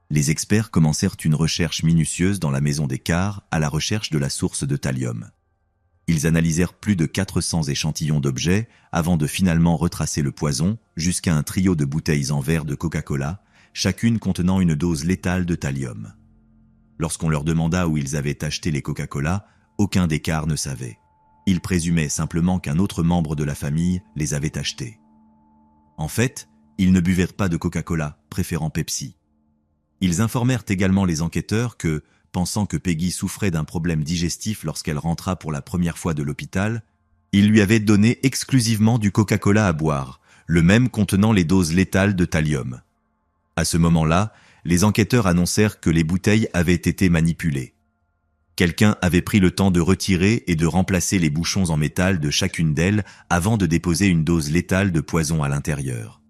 Les experts commencèrent une recherche minutieuse dans la maison des Carr à la recherche de la source de thallium. Ils analysèrent plus de 400 échantillons d'objets avant de finalement retracer le poison jusqu'à un trio de bouteilles en verre de Coca-Cola, chacune contenant une dose létale de thallium. Lorsqu'on leur demanda où ils avaient acheté les Coca-Cola, aucun des Carr ne savait. Ils présumaient simplement qu'un autre membre de la famille les avait achetés. En fait, ils ne buvèrent pas de Coca-Cola, préférant Pepsi. Ils informèrent également les enquêteurs que, pensant que Peggy souffrait d'un problème digestif lorsqu'elle rentra pour la première fois de l'hôpital, ils lui avaient donné exclusivement du Coca-Cola à boire, le même contenant les doses létales de thallium. À ce moment-là, les enquêteurs annoncèrent que les bouteilles avaient été manipulées. Quelqu'un avait pris le temps de retirer et de remplacer les bouchons en métal de chacune d'elles avant de déposer une dose létale de poison à l'intérieur.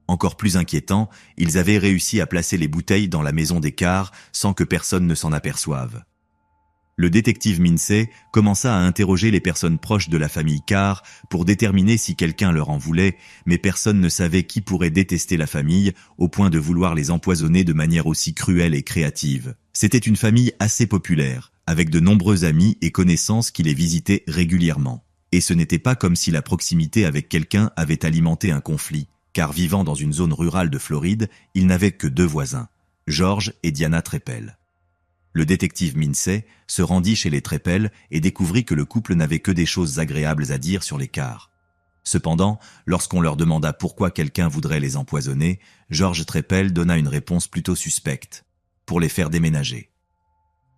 Encore plus inquiétant, ils avaient réussi à placer les bouteilles dans la maison des Carr sans que personne ne s'en aperçoive. Le détective Minsey commença à interroger les personnes proches de la famille Carr pour déterminer si quelqu'un leur en voulait, mais personne ne savait qui pourrait détester la famille au point de vouloir les empoisonner de manière aussi cruelle et créative. C'était une famille assez populaire, avec de nombreux amis et connaissances qui les visitaient régulièrement. Et ce n'était pas comme si la proximité avec quelqu'un avait alimenté un conflit, car vivant dans une zone rurale de Floride, ils n'avaient que 2 voisins, George et Diana Treppel. Le détective Minsey se rendit chez les Treppel et découvrit que le couple n'avait que des choses agréables à dire sur les Carr. Cependant, lorsqu'on leur demanda pourquoi quelqu'un voudrait les empoisonner, George Treppel donna une réponse plutôt suspecte, pour les faire déménager.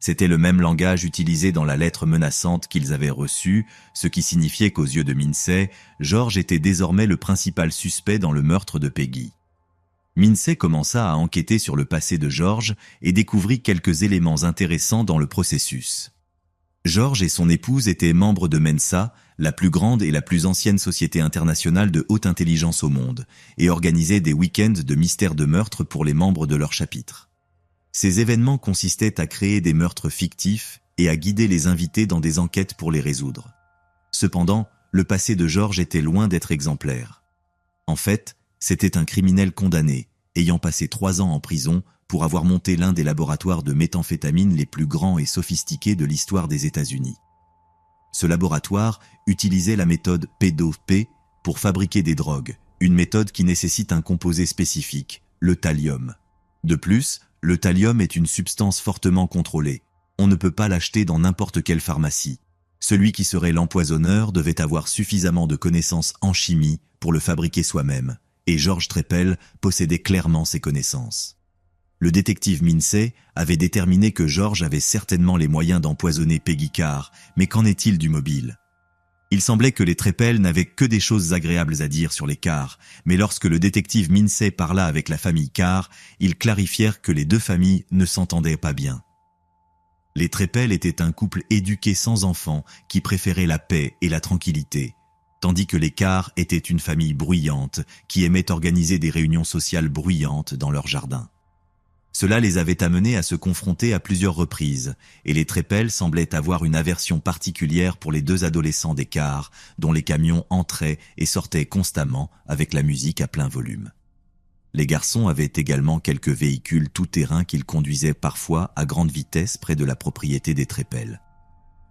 C'était le même langage utilisé dans la lettre menaçante qu'ils avaient reçue, ce qui signifiait qu'aux yeux de Minsey, George était désormais le principal suspect dans le meurtre de Peggy. Minsey commença à enquêter sur le passé de George et découvrit quelques éléments intéressants dans le processus. George et son épouse étaient membres de Mensa, la plus grande et la plus ancienne société internationale de haute intelligence au monde, et organisaient des week-ends de mystères de meurtre pour les membres de leur chapitre. Ces événements consistaient à créer des meurtres fictifs et à guider les invités dans des enquêtes pour les résoudre. Cependant, le passé de George était loin d'être exemplaire. En fait, c'était un criminel condamné, ayant passé 3 ans en prison pour avoir monté l'un des laboratoires de méthamphétamine les plus grands et sophistiqués de l'histoire des États-Unis. Ce laboratoire utilisait la méthode P2P pour fabriquer des drogues, une méthode qui nécessite un composé spécifique, le thallium. De plus, le thallium est une substance fortement contrôlée. On ne peut pas l'acheter dans n'importe quelle pharmacie. Celui qui serait l'empoisonneur devait avoir suffisamment de connaissances en chimie pour le fabriquer soi-même. Et George Treppel possédait clairement ces connaissances. Le détective Minsey avait déterminé que George avait certainement les moyens d'empoisonner Peggy Carr, mais qu'en est-il du mobile? Il semblait que les Treppel n'avaient que des choses agréables à dire sur les Carr, mais lorsque le détective Minsey parla avec la famille Carr, ils clarifièrent que les 2 familles ne s'entendaient pas bien. Les Treppel étaient un couple éduqué sans enfants qui préférait la paix et la tranquillité, tandis que les Carr étaient une famille bruyante qui aimait organiser des réunions sociales bruyantes dans leur jardin. Cela les avait amenés à se confronter à plusieurs reprises, et les Treppel semblaient avoir une aversion particulière pour les 2 adolescents des Carr, dont les camions entraient et sortaient constamment avec la musique à plein volume. Les garçons avaient également quelques véhicules tout-terrain qu'ils conduisaient parfois à grande vitesse près de la propriété des Treppel.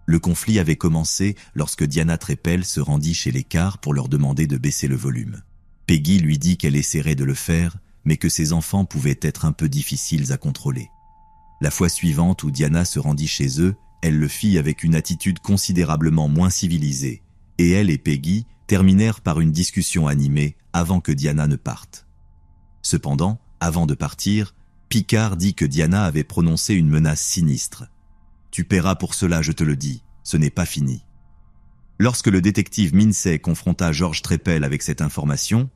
Le conflit avait commencé lorsque Diana Treppel se rendit chez les Carr pour leur demander de baisser le volume. Peggy lui dit qu'elle essaierait de le faire, mais que ses enfants pouvaient être un peu difficiles à contrôler. La fois suivante où Diana se rendit chez eux, elle le fit avec une attitude considérablement moins civilisée, et elle et Peggy terminèrent par une discussion animée avant que Diana ne parte. Cependant, avant de partir, Picard dit que Diana avait prononcé une menace sinistre. « Tu paieras pour cela, je te le dis, ce n'est pas fini. » Lorsque le détective Minsey confronta George Treppel avec cette information,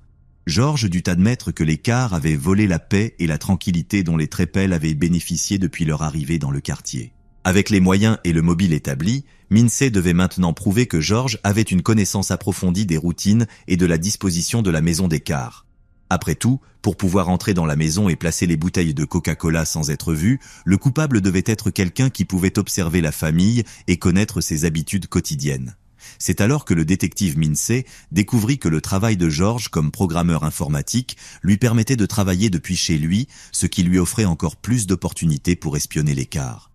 George dut admettre que les Carr avaient volé la paix et la tranquillité dont les Treppel avaient bénéficié depuis leur arrivée dans le quartier. Avec les moyens et le mobile établis, Minsey devait maintenant prouver que George avait une connaissance approfondie des routines et de la disposition de la maison des Carr. Après tout, pour pouvoir entrer dans la maison et placer les bouteilles de Coca-Cola sans être vu, le coupable devait être quelqu'un qui pouvait observer la famille et connaître ses habitudes quotidiennes. C'est alors que le détective Minsey découvrit que le travail de George comme programmeur informatique lui permettait de travailler depuis chez lui, ce qui lui offrait encore plus d'opportunités pour espionner les Carr.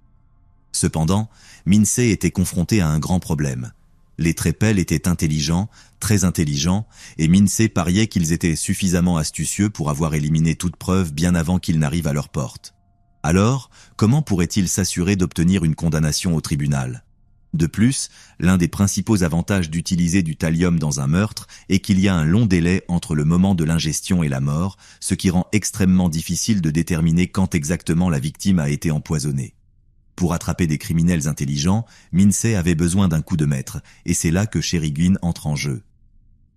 Cependant, Minsey était confronté à un grand problème. Les Treppel étaient intelligents, très intelligents, et Minsey pariait qu'ils étaient suffisamment astucieux pour avoir éliminé toute preuve bien avant qu'ils n'arrivent à leur porte. Alors, comment pourrait-il s'assurer d'obtenir une condamnation au tribunal ? De plus, l'un des principaux avantages d'utiliser du thallium dans un meurtre est qu'il y a un long délai entre le moment de l'ingestion et la mort, ce qui rend extrêmement difficile de déterminer quand exactement la victime a été empoisonnée. Pour attraper des criminels intelligents, Minsey avait besoin d'un coup de maître, et c'est là que Sherry Gwynn entre en jeu.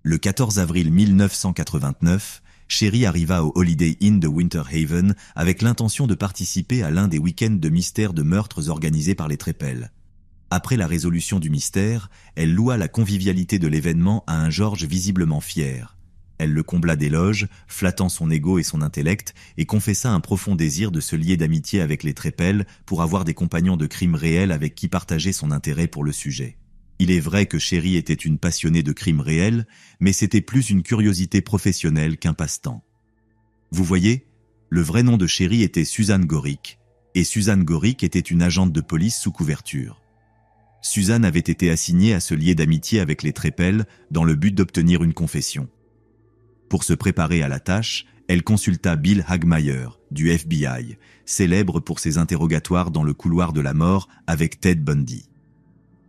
Le 14 avril 1989, Sherry arriva au Holiday Inn de Winter Haven avec l'intention de participer à l'un des week-ends de mystères de meurtres organisés par les Trepel. Après la résolution du mystère, elle loua la convivialité de l'événement à un George visiblement fier. Elle le combla d'éloges, flattant son ego et son intellect, et confessa un profond désir de se lier d'amitié avec les Trepel pour avoir des compagnons de crime réels avec qui partager son intérêt pour le sujet. Il est vrai que Sherry était une passionnée de crimes réels, mais c'était plus une curiosité professionnelle qu'un passe-temps. Vous voyez, le vrai nom de Sherry était Suzanne Gorick, et Suzanne Gorick était une agente de police sous couverture. Suzanne avait été assignée à se lier d'amitié avec les Trepel dans le but d'obtenir une confession. Pour se préparer à la tâche, elle consulta Bill Hagmaier, du FBI, célèbre pour ses interrogatoires dans le couloir de la mort avec Ted Bundy.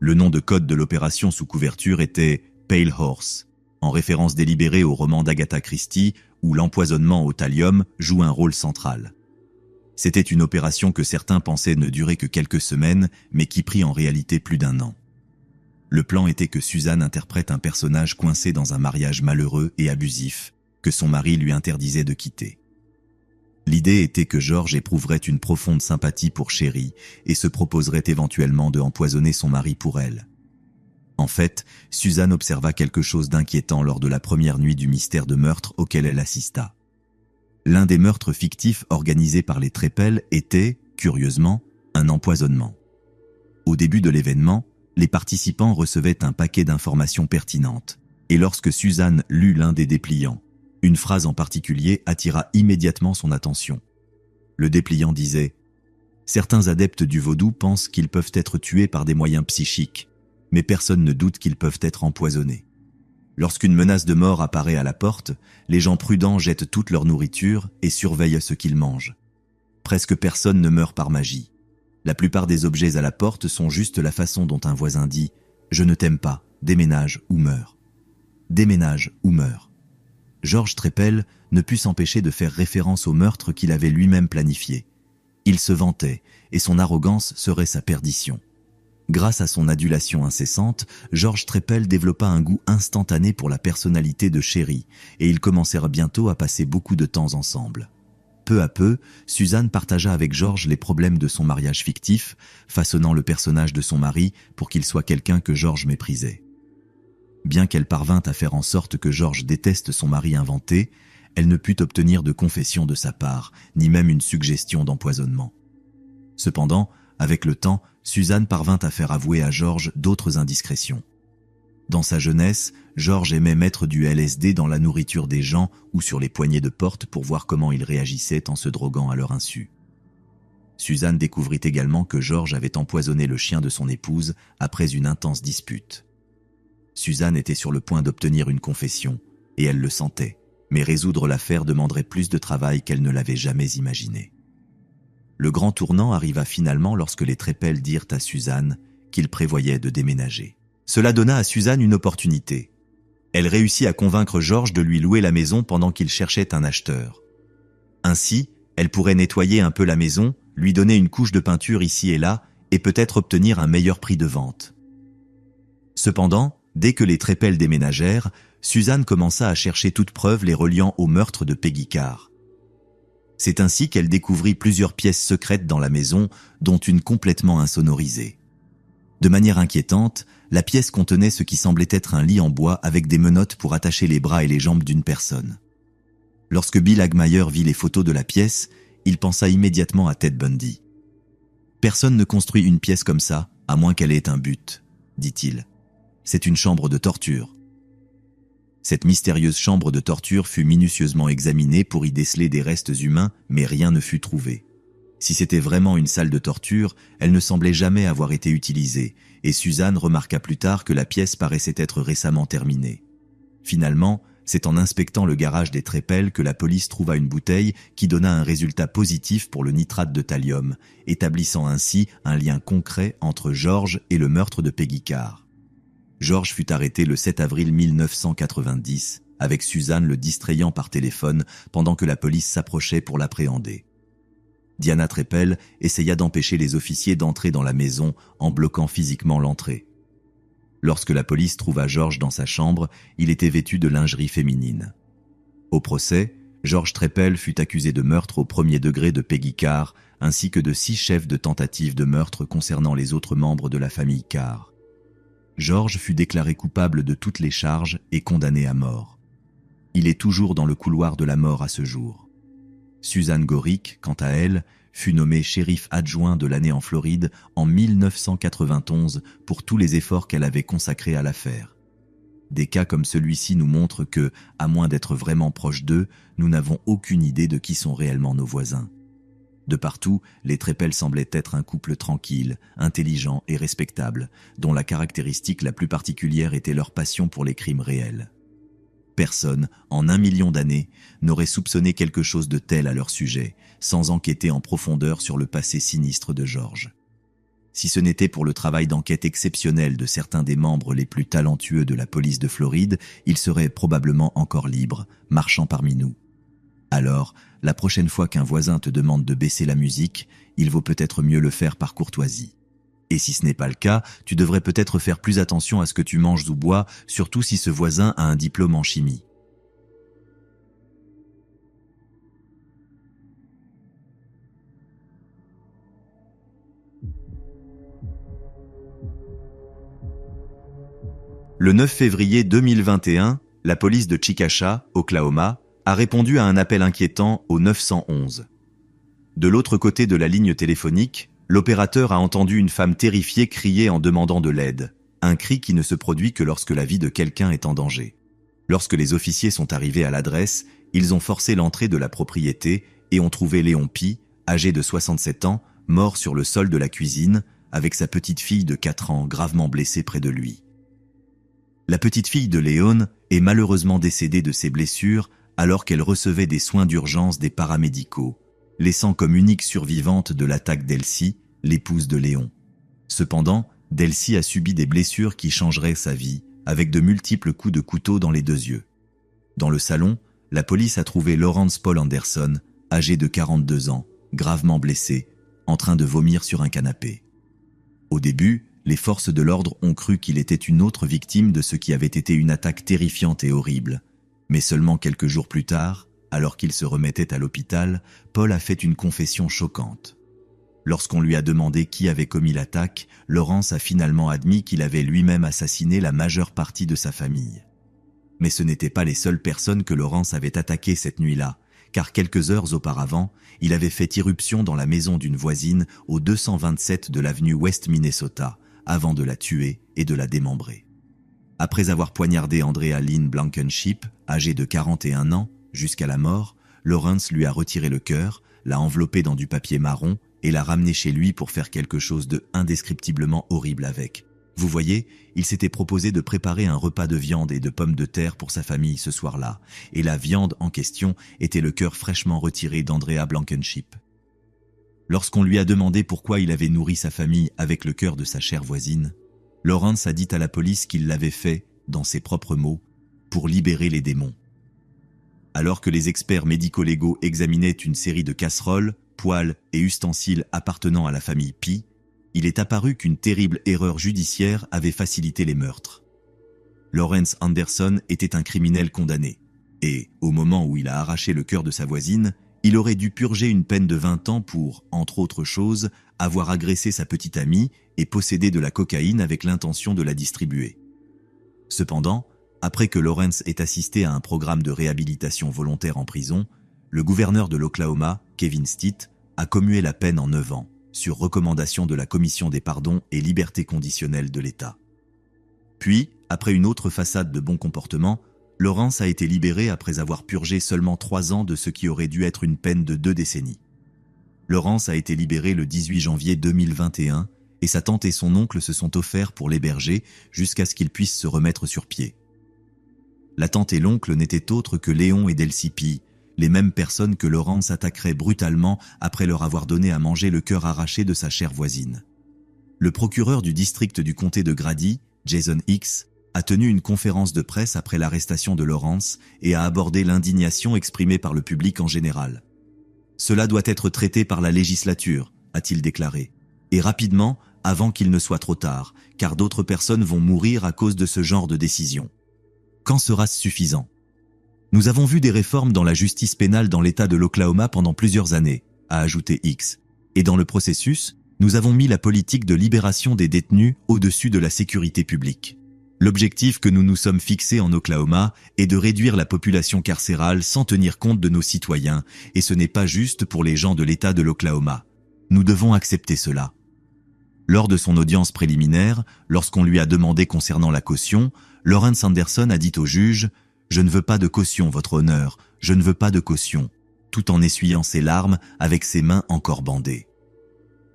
Le nom de code de l'opération sous couverture était Pale Horse, en référence délibérée au roman d'Agatha Christie où l'empoisonnement au thallium joue un rôle central. C'était une opération que certains pensaient ne durer que quelques semaines, mais qui prit en réalité plus d'1 an. Le plan était que Suzanne interprète un personnage coincé dans un mariage malheureux et abusif, que son mari lui interdisait de quitter. L'idée était que George éprouverait une profonde sympathie pour Sherry et se proposerait éventuellement de empoisonner son mari pour elle. En fait, Suzanne observa quelque chose d'inquiétant lors de la première nuit du mystère de meurtre auquel elle assista. L'un des meurtres fictifs organisés par les Trepel était, curieusement, un empoisonnement. Au début de l'événement, les participants recevaient un paquet d'informations pertinentes, et lorsque Suzanne lut l'un des dépliants, une phrase en particulier attira immédiatement son attention. Le dépliant disait « Certains adeptes du vaudou pensent qu'ils peuvent être tués par des moyens psychiques, mais personne ne doute qu'ils peuvent être empoisonnés. Lorsqu'une menace de mort apparaît à la porte, les gens prudents jettent toute leur nourriture et surveillent ce qu'ils mangent. Presque personne ne meurt par magie. La plupart des objets à la porte sont juste la façon dont un voisin dit « Je ne t'aime pas, déménage ou meurs ». Déménage ou meurs. George Trepel ne put s'empêcher de faire référence au meurtre qu'il avait lui-même planifié. Il se vantait, et son arrogance serait sa perdition. Grâce à son adulation incessante, George Trepel développa un goût instantané pour la personnalité de Sherry, et ils commencèrent bientôt à passer beaucoup de temps ensemble. Peu à peu, Suzanne partagea avec George les problèmes de son mariage fictif, façonnant le personnage de son mari pour qu'il soit quelqu'un que George méprisait. Bien qu'elle parvint à faire en sorte que George déteste son mari inventé, elle ne put obtenir de confession de sa part, ni même une suggestion d'empoisonnement. Cependant, avec le temps, Suzanne parvint à faire avouer à George d'autres indiscrétions. Dans sa jeunesse, George aimait mettre du LSD dans la nourriture des gens ou sur les poignées de porte pour voir comment ils réagissaient en se droguant à leur insu. Suzanne découvrit également que George avait empoisonné le chien de son épouse après une intense dispute. Suzanne était sur le point d'obtenir une confession, et elle le sentait, mais résoudre l'affaire demanderait plus de travail qu'elle ne l'avait jamais imaginé. Le grand tournant arriva finalement lorsque les Trepel dirent à Suzanne qu'ils prévoyaient de déménager. Cela donna à Suzanne une opportunité. Elle réussit à convaincre George de lui louer la maison pendant qu'il cherchait un acheteur. Ainsi, elle pourrait nettoyer un peu la maison, lui donner une couche de peinture ici et là, et peut-être obtenir un meilleur prix de vente. Cependant, dès que les Trepel déménagèrent, Suzanne commença à chercher toute preuve les reliant au meurtre de Peggy Carr. C'est ainsi qu'elle découvrit plusieurs pièces secrètes dans la maison, dont une complètement insonorisée. De manière inquiétante, la pièce contenait ce qui semblait être un lit en bois avec des menottes pour attacher les bras et les jambes d'une personne. Lorsque Bill Hagmaier vit les photos de la pièce, il pensa immédiatement à Ted Bundy. « Personne ne construit une pièce comme ça, à moins qu'elle ait un but, » dit-il. « C'est une chambre de torture. » Cette mystérieuse chambre de torture fut minutieusement examinée pour y déceler des restes humains, mais rien ne fut trouvé. Si c'était vraiment une salle de torture, elle ne semblait jamais avoir été utilisée, et Suzanne remarqua plus tard que la pièce paraissait être récemment terminée. Finalement, C'est en inspectant le garage des Trépel que la police trouva une bouteille qui donna un résultat positif pour le nitrate de thallium, établissant ainsi un lien concret entre George et le meurtre de Peggy Carr. George fut arrêté le 7 avril 1990, avec Suzanne le distrayant par téléphone pendant que la police s'approchait pour l'appréhender. Diana Trépel essaya d'empêcher les officiers d'entrer dans la maison en bloquant physiquement l'entrée. Lorsque la police trouva George dans sa chambre, il était vêtu de lingerie féminine. Au procès, George Trépel fut accusé de meurtre au premier degré de Peggy Carr, ainsi que de 6 chefs de tentative de meurtre concernant les autres membres de la famille Carr. George fut déclaré coupable de toutes les charges et condamné à mort. Il est toujours dans le couloir de la mort à ce jour. Suzanne Gorick, quant à elle, fut nommée shérif adjoint de l'année en Floride en 1991 pour tous les efforts qu'elle avait consacrés à l'affaire. Des cas comme celui-ci nous montrent que, à moins d'être vraiment proches d'eux, nous n'avons aucune idée de qui sont réellement nos voisins. De partout, les Trépel semblaient être un couple tranquille, intelligent et respectable, dont la caractéristique la plus particulière était leur passion pour les crimes réels. Personne, en 1 million d'années, n'aurait soupçonné quelque chose de tel à leur sujet, sans enquêter en profondeur sur le passé sinistre de George. Si ce n'était pour le travail d'enquête exceptionnel de certains des membres les plus talentueux de la police de Floride, il serait probablement encore libre, marchant parmi nous. Alors, la prochaine fois qu'un voisin te demande de baisser la musique, il vaut peut-être mieux le faire par courtoisie. Et si ce n'est pas le cas, tu devrais peut-être faire plus attention à ce que tu manges ou bois, surtout si ce voisin a un diplôme en chimie. Le 9 février 2021, la police de Chickasha, Oklahoma, a répondu à un appel inquiétant au 911. De l'autre côté de la ligne téléphonique, l'opérateur a entendu une femme terrifiée crier en demandant de l'aide, un cri qui ne se produit que lorsque la vie de quelqu'un est en danger. Lorsque les officiers sont arrivés à l'adresse, ils ont forcé l'entrée de la propriété et ont trouvé Léon Pi, âgé de 67 ans, mort sur le sol de la cuisine, avec sa petite fille de 4 ans gravement blessée près de lui. La petite fille de Léon est malheureusement décédée de ses blessures alors qu'elle recevait des soins d'urgence des paramédicaux, laissant comme unique survivante de l'attaque d'Elsie, l'épouse de Léon. Cependant, Delcy a subi des blessures qui changeraient sa vie, avec de multiples coups de couteau dans les 2 yeux. Dans le salon, la police a trouvé Lawrence Paul Anderson, âgé de 42 ans, gravement blessé, en train de vomir sur un canapé. Au début, les forces de l'ordre ont cru qu'il était une autre victime de ce qui avait été une attaque terrifiante et horrible. Mais seulement quelques jours plus tard, alors qu'il se remettait à l'hôpital, Paul a fait une confession choquante. Lorsqu'on lui a demandé qui avait commis l'attaque, Lawrence a finalement admis qu'il avait lui-même assassiné la majeure partie de sa famille. Mais ce n'étaient pas les seules personnes que Lawrence avait attaquées cette nuit-là, car quelques heures auparavant, il avait fait irruption dans la maison d'une voisine au 227 de l'avenue West Minnesota, avant de la tuer et de la démembrer. Après avoir poignardé Andrea Lynn Blankenship, âgée de 41 ans, jusqu'à la mort, Lawrence lui a retiré le cœur, l'a enveloppé dans du papier marron et l'a ramené chez lui pour faire quelque chose de indescriptiblement horrible avec. Vous voyez, il s'était proposé de préparer un repas de viande et de pommes de terre pour sa famille ce soir-là, et la viande en question était le cœur fraîchement retiré d'Andrea Blankenship. Lorsqu'on lui a demandé pourquoi il avait nourri sa famille avec le cœur de sa chère voisine, Lawrence a dit à la police qu'il l'avait fait, dans ses propres mots, pour libérer les démons. Alors que les experts médico-légaux examinaient une série de casseroles, poêles et ustensiles appartenant à la famille Pi, il est apparu qu'une terrible erreur judiciaire avait facilité les meurtres. Lawrence Anderson était un criminel condamné, et, au moment où il a arraché le cœur de sa voisine, il aurait dû purger une peine de 20 ans pour, entre autres choses, avoir agressé sa petite amie et posséder de la cocaïne avec l'intention de la distribuer. Cependant, après que Lawrence ait assisté à un programme de réhabilitation volontaire en prison, le gouverneur de l'Oklahoma, Kevin Stitt, a commué la peine en 9 ans, sur recommandation de la Commission des pardons et libertés conditionnelles de l'État. Puis, après une autre façade de bon comportement, Lawrence a été libéré après avoir purgé seulement 3 ans de ce qui aurait dû être une peine de 2 décennies. Lawrence a été libéré le 18 janvier 2021 et sa tante et son oncle se sont offerts pour l'héberger jusqu'à ce qu'il puisse se remettre sur pied. La tante et l'oncle n'étaient autres que Léon et Delcipi, les mêmes personnes que Laurence attaquerait brutalement après leur avoir donné à manger le cœur arraché de sa chère voisine. Le procureur du district du comté de Grady, Jason Hicks, a tenu une conférence de presse après l'arrestation de Laurence et a abordé l'indignation exprimée par le public en général. « Cela doit être traité par la législature », a-t-il déclaré, « et rapidement, avant qu'il ne soit trop tard, car d'autres personnes vont mourir à cause de ce genre de décision. Quand sera-ce suffisant ? Nous avons vu des réformes dans la justice pénale dans l'État de l'Oklahoma pendant plusieurs années, a ajouté Hicks, et dans le processus, nous avons mis la politique de libération des détenus au-dessus de la sécurité publique. L'objectif que nous nous sommes fixés en Oklahoma est de réduire la population carcérale sans tenir compte de nos citoyens, et ce n'est pas juste pour les gens de l'État de l'Oklahoma. Nous devons accepter cela. Lors de son audience préliminaire, lorsqu'on lui a demandé concernant la caution, Lawrence Anderson a dit au juge « Je ne veux pas de caution, votre honneur, je ne veux pas de caution », tout en essuyant ses larmes avec ses mains encore bandées.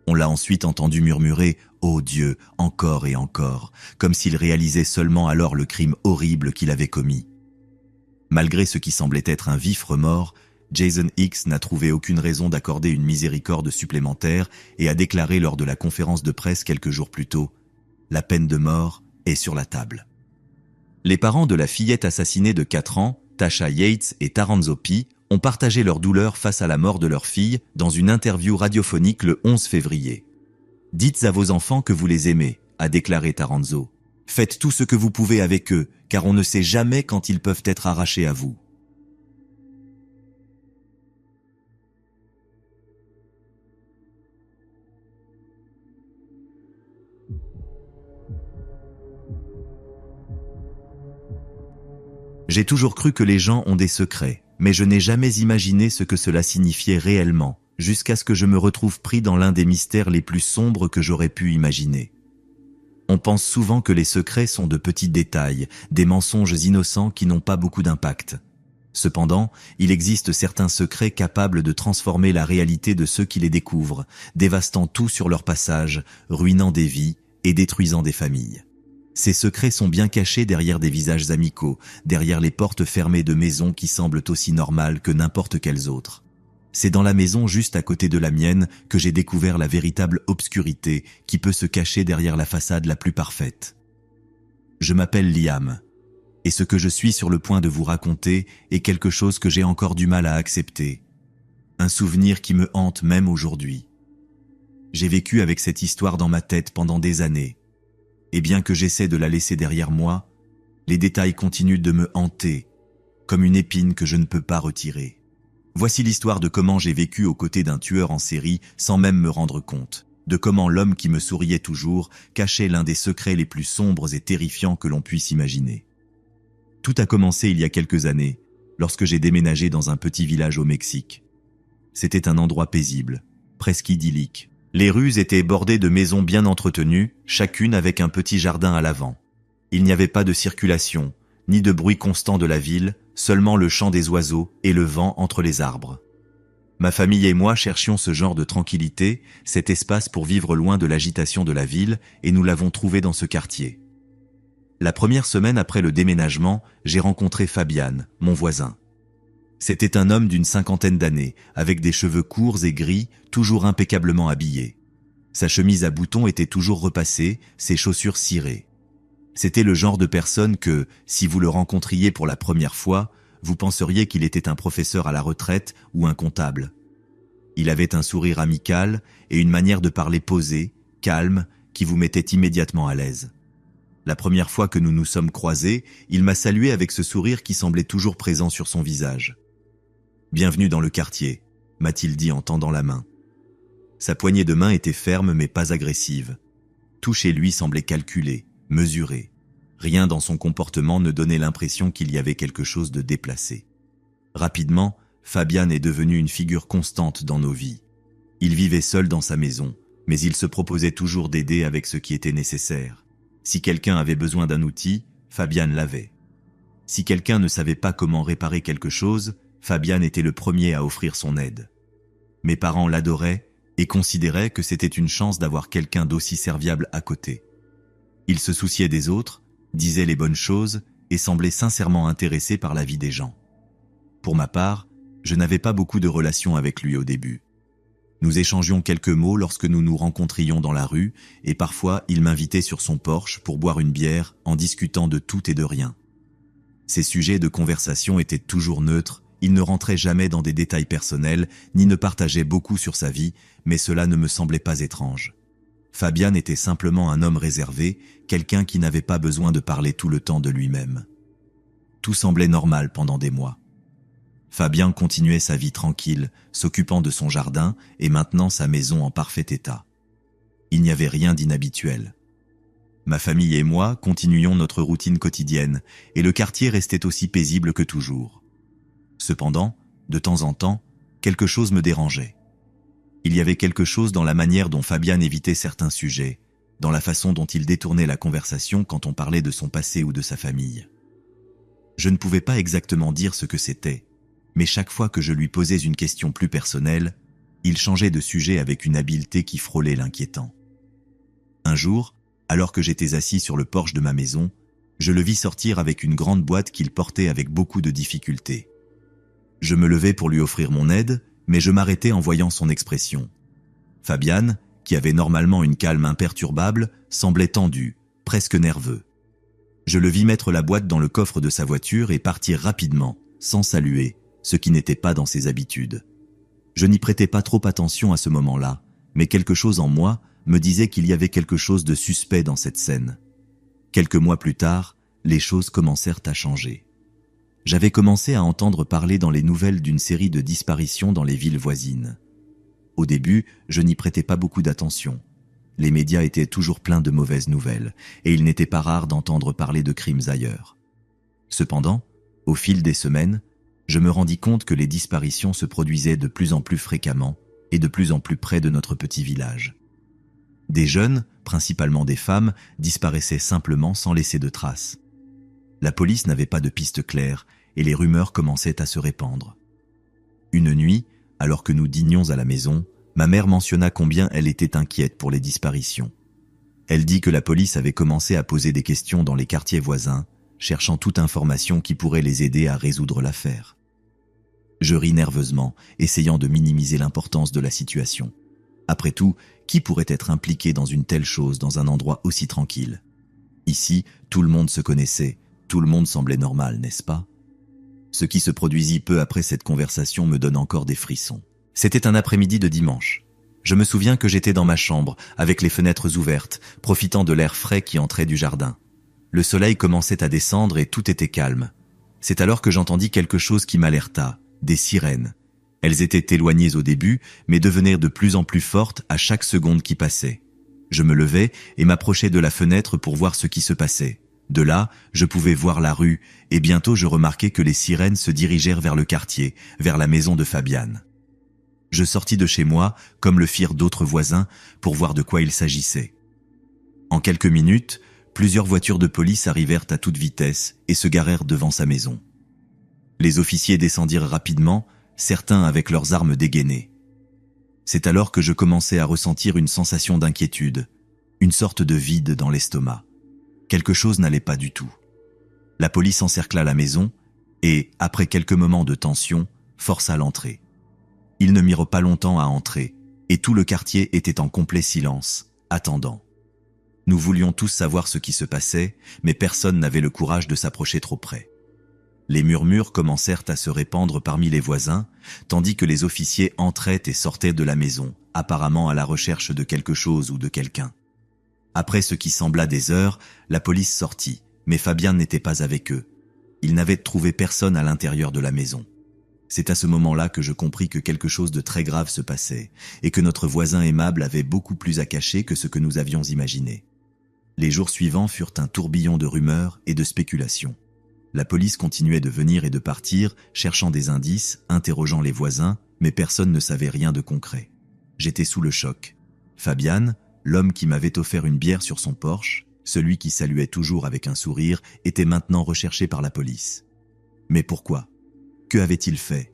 On l'a ensuite entendu murmurer « Oh Dieu, encore et encore », comme s'il réalisait seulement alors le crime horrible qu'il avait commis. Malgré ce qui semblait être un vif remords, Jason Hicks n'a trouvé aucune raison d'accorder une miséricorde supplémentaire et a déclaré lors de la conférence de presse quelques jours plus tôt « La peine de mort est sur la table ». Les parents de la fillette assassinée de 4 ans, Tasha Yates et Taranzo P., ont partagé leur douleur face à la mort de leur fille dans une interview radiophonique le 11 février. « Dites à vos enfants que vous les aimez », a déclaré Taranzo. « Faites tout ce que vous pouvez avec eux, car on ne sait jamais quand ils peuvent être arrachés à vous. » J'ai toujours cru que les gens ont des secrets, mais je n'ai jamais imaginé ce que cela signifiait réellement, jusqu'à ce que je me retrouve pris dans l'un des mystères les plus sombres que j'aurais pu imaginer. On pense souvent que les secrets sont de petits détails, des mensonges innocents qui n'ont pas beaucoup d'impact. Cependant, il existe certains secrets capables de transformer la réalité de ceux qui les découvrent, dévastant tout sur leur passage, ruinant des vies et détruisant des familles. Ces secrets sont bien cachés derrière des visages amicaux, derrière les portes fermées de maisons qui semblent aussi normales que n'importe quelles autres. C'est dans la maison juste à côté de la mienne que j'ai découvert la véritable obscurité qui peut se cacher derrière la façade la plus parfaite. Je m'appelle Liam, et ce que je suis sur le point de vous raconter est quelque chose que j'ai encore du mal à accepter. Un souvenir qui me hante même aujourd'hui. J'ai vécu avec cette histoire dans ma tête pendant des années. Et bien que j'essaie de la laisser derrière moi, les détails continuent de me hanter, comme une épine que je ne peux pas retirer. Voici l'histoire de comment j'ai vécu aux côtés d'un tueur en série sans même me rendre compte, de comment l'homme qui me souriait toujours cachait l'un des secrets les plus sombres et terrifiants que l'on puisse imaginer. Tout a commencé il y a quelques années, lorsque j'ai déménagé dans un petit village au Mexique. C'était un endroit paisible, presque idyllique. Les rues étaient bordées de maisons bien entretenues, chacune avec un petit jardin à l'avant. Il n'y avait pas de circulation, ni de bruit constant de la ville, seulement le chant des oiseaux et le vent entre les arbres. Ma famille et moi cherchions ce genre de tranquillité, cet espace pour vivre loin de l'agitation de la ville, et nous l'avons trouvé dans ce quartier. La première semaine après le déménagement, j'ai rencontré Fabian, mon voisin. C'était un homme d'une 50aine d'années, avec des cheveux courts et gris, toujours impeccablement habillé. Sa chemise à boutons était toujours repassée, ses chaussures cirées. C'était le genre de personne que, si vous le rencontriez pour la première fois, vous penseriez qu'il était un professeur à la retraite ou un comptable. Il avait un sourire amical et une manière de parler posée, calme, qui vous mettait immédiatement à l'aise. La première fois que nous nous sommes croisés, il m'a salué avec ce sourire qui semblait toujours présent sur son visage. « Bienvenue dans le quartier », m'a-t-il dit en tendant la main. Sa poignée de main était ferme mais pas agressive. Tout chez lui semblait calculé, mesuré. Rien dans son comportement ne donnait l'impression qu'il y avait quelque chose de déplacé. Rapidement, Fabian est devenu une figure constante dans nos vies. Il vivait seul dans sa maison, mais il se proposait toujours d'aider avec ce qui était nécessaire. Si quelqu'un avait besoin d'un outil, Fabian l'avait. Si quelqu'un ne savait pas comment réparer quelque chose, Fabian était le premier à offrir son aide. Mes parents l'adoraient et considéraient que c'était une chance d'avoir quelqu'un d'aussi serviable à côté. Il se souciait des autres, disait les bonnes choses et semblait sincèrement intéressé par la vie des gens. Pour ma part, je n'avais pas beaucoup de relations avec lui au début. Nous échangions quelques mots lorsque nous nous rencontrions dans la rue et parfois il m'invitait sur son porche pour boire une bière en discutant de tout et de rien. Ses sujets de conversation étaient toujours neutres, il ne rentrait jamais dans des détails personnels ni ne partageait beaucoup sur sa vie, mais cela ne me semblait pas étrange. Fabian était simplement un homme réservé, quelqu'un qui n'avait pas besoin de parler tout le temps de lui-même. Tout semblait normal pendant des mois. Fabian continuait sa vie tranquille, s'occupant de son jardin et maintenant sa maison en parfait état. Il n'y avait rien d'inhabituel. Ma famille et moi continuions notre routine quotidienne et le quartier restait aussi paisible que toujours. Cependant, de temps en temps, quelque chose me dérangeait. Il y avait quelque chose dans la manière dont Fabian évitait certains sujets, dans la façon dont il détournait la conversation quand on parlait de son passé ou de sa famille. Je ne pouvais pas exactement dire ce que c'était, mais chaque fois que je lui posais une question plus personnelle, il changeait de sujet avec une habileté qui frôlait l'inquiétant. Un jour, alors que j'étais assis sur le porche de ma maison, je le vis sortir avec une grande boîte qu'il portait avec beaucoup de difficulté. Je me levai pour lui offrir mon aide, mais je m'arrêtai en voyant son expression. Fabian, qui avait normalement une calme imperturbable, semblait tendu, presque nerveux. Je le vis mettre la boîte dans le coffre de sa voiture et partir rapidement, sans saluer, ce qui n'était pas dans ses habitudes. Je n'y prêtais pas trop attention à ce moment-là, mais quelque chose en moi me disait qu'il y avait quelque chose de suspect dans cette scène. Quelques mois plus tard, les choses commencèrent à changer. J'avais commencé à entendre parler dans les nouvelles d'une série de disparitions dans les villes voisines. Au début, je n'y prêtais pas beaucoup d'attention. Les médias étaient toujours pleins de mauvaises nouvelles, et il n'était pas rare d'entendre parler de crimes ailleurs. Cependant, au fil des semaines, je me rendis compte que les disparitions se produisaient de plus en plus fréquemment et de plus en plus près de notre petit village. Des jeunes, principalement des femmes, disparaissaient simplement sans laisser de traces. La police n'avait pas de piste claire et les rumeurs commençaient à se répandre. Une nuit, alors que nous dînions à la maison, ma mère mentionna combien elle était inquiète pour les disparitions. Elle dit que la police avait commencé à poser des questions dans les quartiers voisins, cherchant toute information qui pourrait les aider à résoudre l'affaire. Je ris nerveusement, essayant de minimiser l'importance de la situation. Après tout, qui pourrait être impliqué dans une telle chose dans un endroit aussi tranquille? Ici, tout le monde se connaissait, tout le monde semblait normal, n'est-ce pas? Ce qui se produisit peu après cette conversation me donne encore des frissons. C'était un après-midi de dimanche. Je me souviens que j'étais dans ma chambre, avec les fenêtres ouvertes, profitant de l'air frais qui entrait du jardin. Le soleil commençait à descendre et tout était calme. C'est alors que j'entendis quelque chose qui m'alerta, des sirènes. Elles étaient éloignées au début, mais devenaient de plus en plus fortes à chaque seconde qui passait. Je me levai et m'approchai de la fenêtre pour voir ce qui se passait. De là, je pouvais voir la rue, et bientôt je remarquai que les sirènes se dirigèrent vers le quartier, vers la maison de Fabian. Je sortis de chez moi, comme le firent d'autres voisins, pour voir de quoi il s'agissait. En quelques minutes, plusieurs voitures de police arrivèrent à toute vitesse et se garèrent devant sa maison. Les officiers descendirent rapidement, certains avec leurs armes dégainées. C'est alors que je commençai à ressentir une sensation d'inquiétude, une sorte de vide dans l'estomac. Quelque chose n'allait pas du tout. La police encercla la maison et, après quelques moments de tension, força l'entrée. Ils ne mirent pas longtemps à entrer, et tout le quartier était en complet silence, attendant. Nous voulions tous savoir ce qui se passait, mais personne n'avait le courage de s'approcher trop près. Les murmures commencèrent à se répandre parmi les voisins, tandis que les officiers entraient et sortaient de la maison, apparemment à la recherche de quelque chose ou de quelqu'un. Après ce qui sembla des heures, la police sortit, mais Fabian n'était pas avec eux. Il n'avait trouvé personne à l'intérieur de la maison. C'est à ce moment-là que je compris que quelque chose de très grave se passait, et que notre voisin aimable avait beaucoup plus à cacher que ce que nous avions imaginé. Les jours suivants furent un tourbillon de rumeurs et de spéculations. La police continuait de venir et de partir, cherchant des indices, interrogeant les voisins, mais personne ne savait rien de concret. J'étais sous le choc. Fabian, l'homme qui m'avait offert une bière sur son porche, celui qui saluait toujours avec un sourire, était maintenant recherché par la police. Mais pourquoi? Que avait-il fait?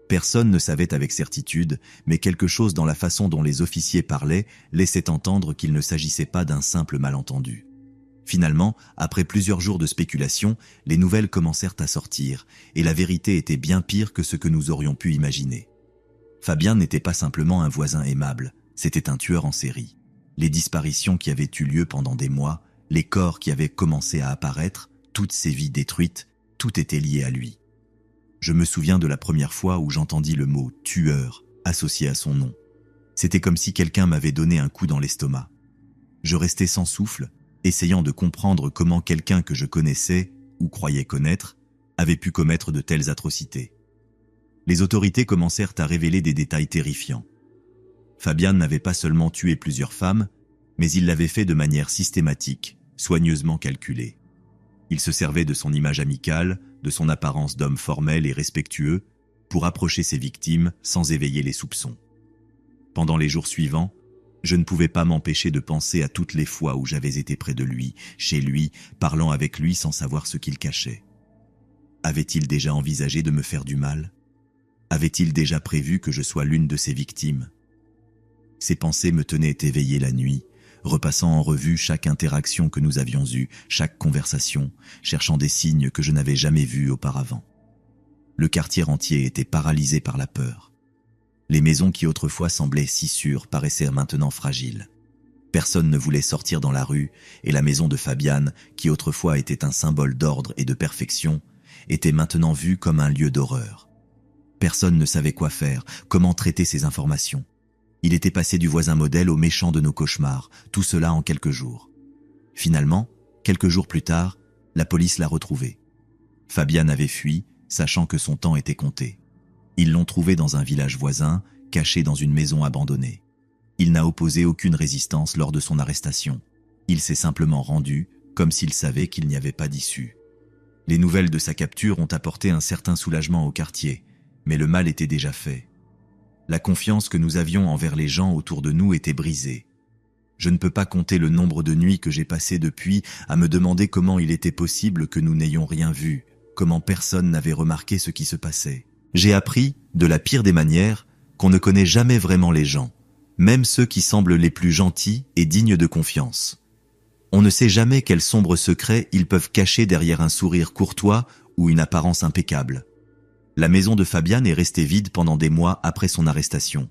Personne ne savait avec certitude, mais quelque chose dans la façon dont les officiers parlaient laissait entendre qu'il ne s'agissait pas d'un simple malentendu. Finalement, après plusieurs jours de spéculation, les nouvelles commencèrent à sortir, et la vérité était bien pire que ce que nous aurions pu imaginer. Fabien n'était pas simplement un voisin aimable, c'était un tueur en série. Les disparitions qui avaient eu lieu pendant des mois, les corps qui avaient commencé à apparaître, toutes ces vies détruites, tout était lié à lui. Je me souviens de la première fois où j'entendis le mot « tueur » associé à son nom. C'était comme si quelqu'un m'avait donné un coup dans l'estomac. Je restais sans souffle, essayant de comprendre comment quelqu'un que je connaissais, ou croyais connaître, avait pu commettre de telles atrocités. Les autorités commencèrent à révéler des détails terrifiants. Fabien n'avait pas seulement tué plusieurs femmes, mais il l'avait fait de manière systématique, soigneusement calculée. Il se servait de son image amicale, de son apparence d'homme formel et respectueux, pour approcher ses victimes sans éveiller les soupçons. Pendant les jours suivants, je ne pouvais pas m'empêcher de penser à toutes les fois où j'avais été près de lui, chez lui, parlant avec lui sans savoir ce qu'il cachait. Avait-il déjà envisagé de me faire du mal ? Avait-il déjà prévu que je sois l'une de ses victimes ? Ces pensées me tenaient éveillé la nuit, repassant en revue chaque interaction que nous avions eue, chaque conversation, cherchant des signes que je n'avais jamais vus auparavant. Le quartier entier était paralysé par la peur. Les maisons qui autrefois semblaient si sûres paraissaient maintenant fragiles. Personne ne voulait sortir dans la rue, et la maison de Fabian, qui autrefois était un symbole d'ordre et de perfection, était maintenant vue comme un lieu d'horreur. Personne ne savait quoi faire, comment traiter ces informations. Il était passé du voisin modèle au méchant de nos cauchemars, tout cela en quelques jours. Finalement, quelques jours plus tard, la police l'a retrouvé. Fabian avait fui, sachant que son temps était compté. Ils l'ont trouvé dans un village voisin, caché dans une maison abandonnée. Il n'a opposé aucune résistance lors de son arrestation. Il s'est simplement rendu, comme s'il savait qu'il n'y avait pas d'issue. Les nouvelles de sa capture ont apporté un certain soulagement au quartier, mais le mal était déjà fait. La confiance que nous avions envers les gens autour de nous était brisée. Je ne peux pas compter le nombre de nuits que j'ai passées depuis à me demander comment il était possible que nous n'ayons rien vu, comment personne n'avait remarqué ce qui se passait. J'ai appris, de la pire des manières, qu'on ne connaît jamais vraiment les gens, même ceux qui semblent les plus gentils et dignes de confiance. On ne sait jamais quels sombres secrets ils peuvent cacher derrière un sourire courtois ou une apparence impeccable. La maison de Fabian est restée vide pendant des mois après son arrestation.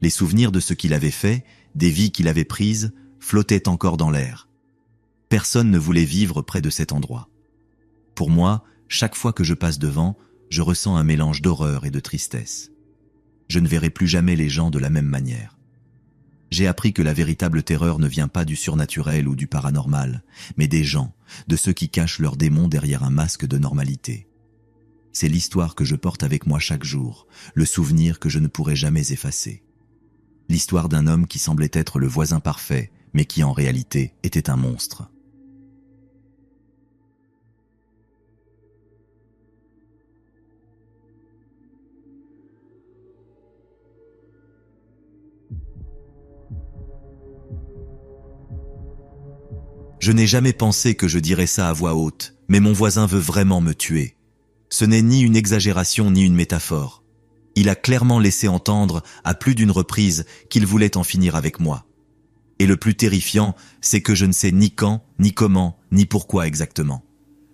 Les souvenirs de ce qu'il avait fait, des vies qu'il avait prises, flottaient encore dans l'air. Personne ne voulait vivre près de cet endroit. Pour moi, chaque fois que je passe devant, je ressens un mélange d'horreur et de tristesse. Je ne verrai plus jamais les gens de la même manière. J'ai appris que la véritable terreur ne vient pas du surnaturel ou du paranormal, mais des gens, de ceux qui cachent leurs démons derrière un masque de normalité. C'est l'histoire que je porte avec moi chaque jour, le souvenir que je ne pourrai jamais effacer. L'histoire d'un homme qui semblait être le voisin parfait, mais qui en réalité était un monstre. Je n'ai jamais pensé que je dirais ça à voix haute, mais mon voisin veut vraiment me tuer. Ce n'est ni une exagération ni une métaphore. Il a clairement laissé entendre à plus d'une reprise qu'il voulait en finir avec moi. Et le plus terrifiant, c'est que je ne sais ni quand, ni comment, ni pourquoi exactement.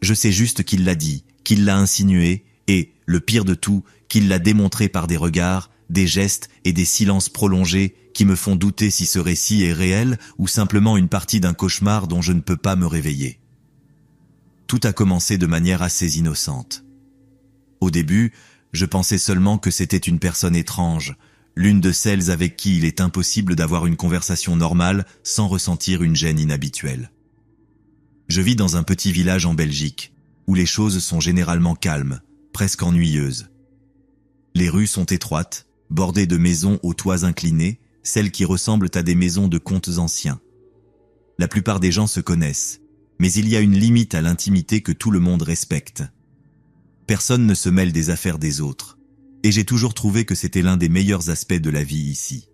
Je sais juste qu'il l'a dit, qu'il l'a insinué, et, le pire de tout, qu'il l'a démontré par des regards, des gestes et des silences prolongés qui me font douter si ce récit est réel ou simplement une partie d'un cauchemar dont je ne peux pas me réveiller. Tout a commencé de manière assez innocente. Au début, je pensais seulement que c'était une personne étrange, l'une de celles avec qui il est impossible d'avoir une conversation normale sans ressentir une gêne inhabituelle. Je vis dans un petit village en Belgique, où les choses sont généralement calmes, presque ennuyeuses. Les rues sont étroites, bordées de maisons aux toits inclinés, celles qui ressemblent à des maisons de contes anciens. La plupart des gens se connaissent, mais il y a une limite à l'intimité que tout le monde respecte. Personne ne se mêle des affaires des autres, et j'ai toujours trouvé que c'était l'un des meilleurs aspects de la vie ici.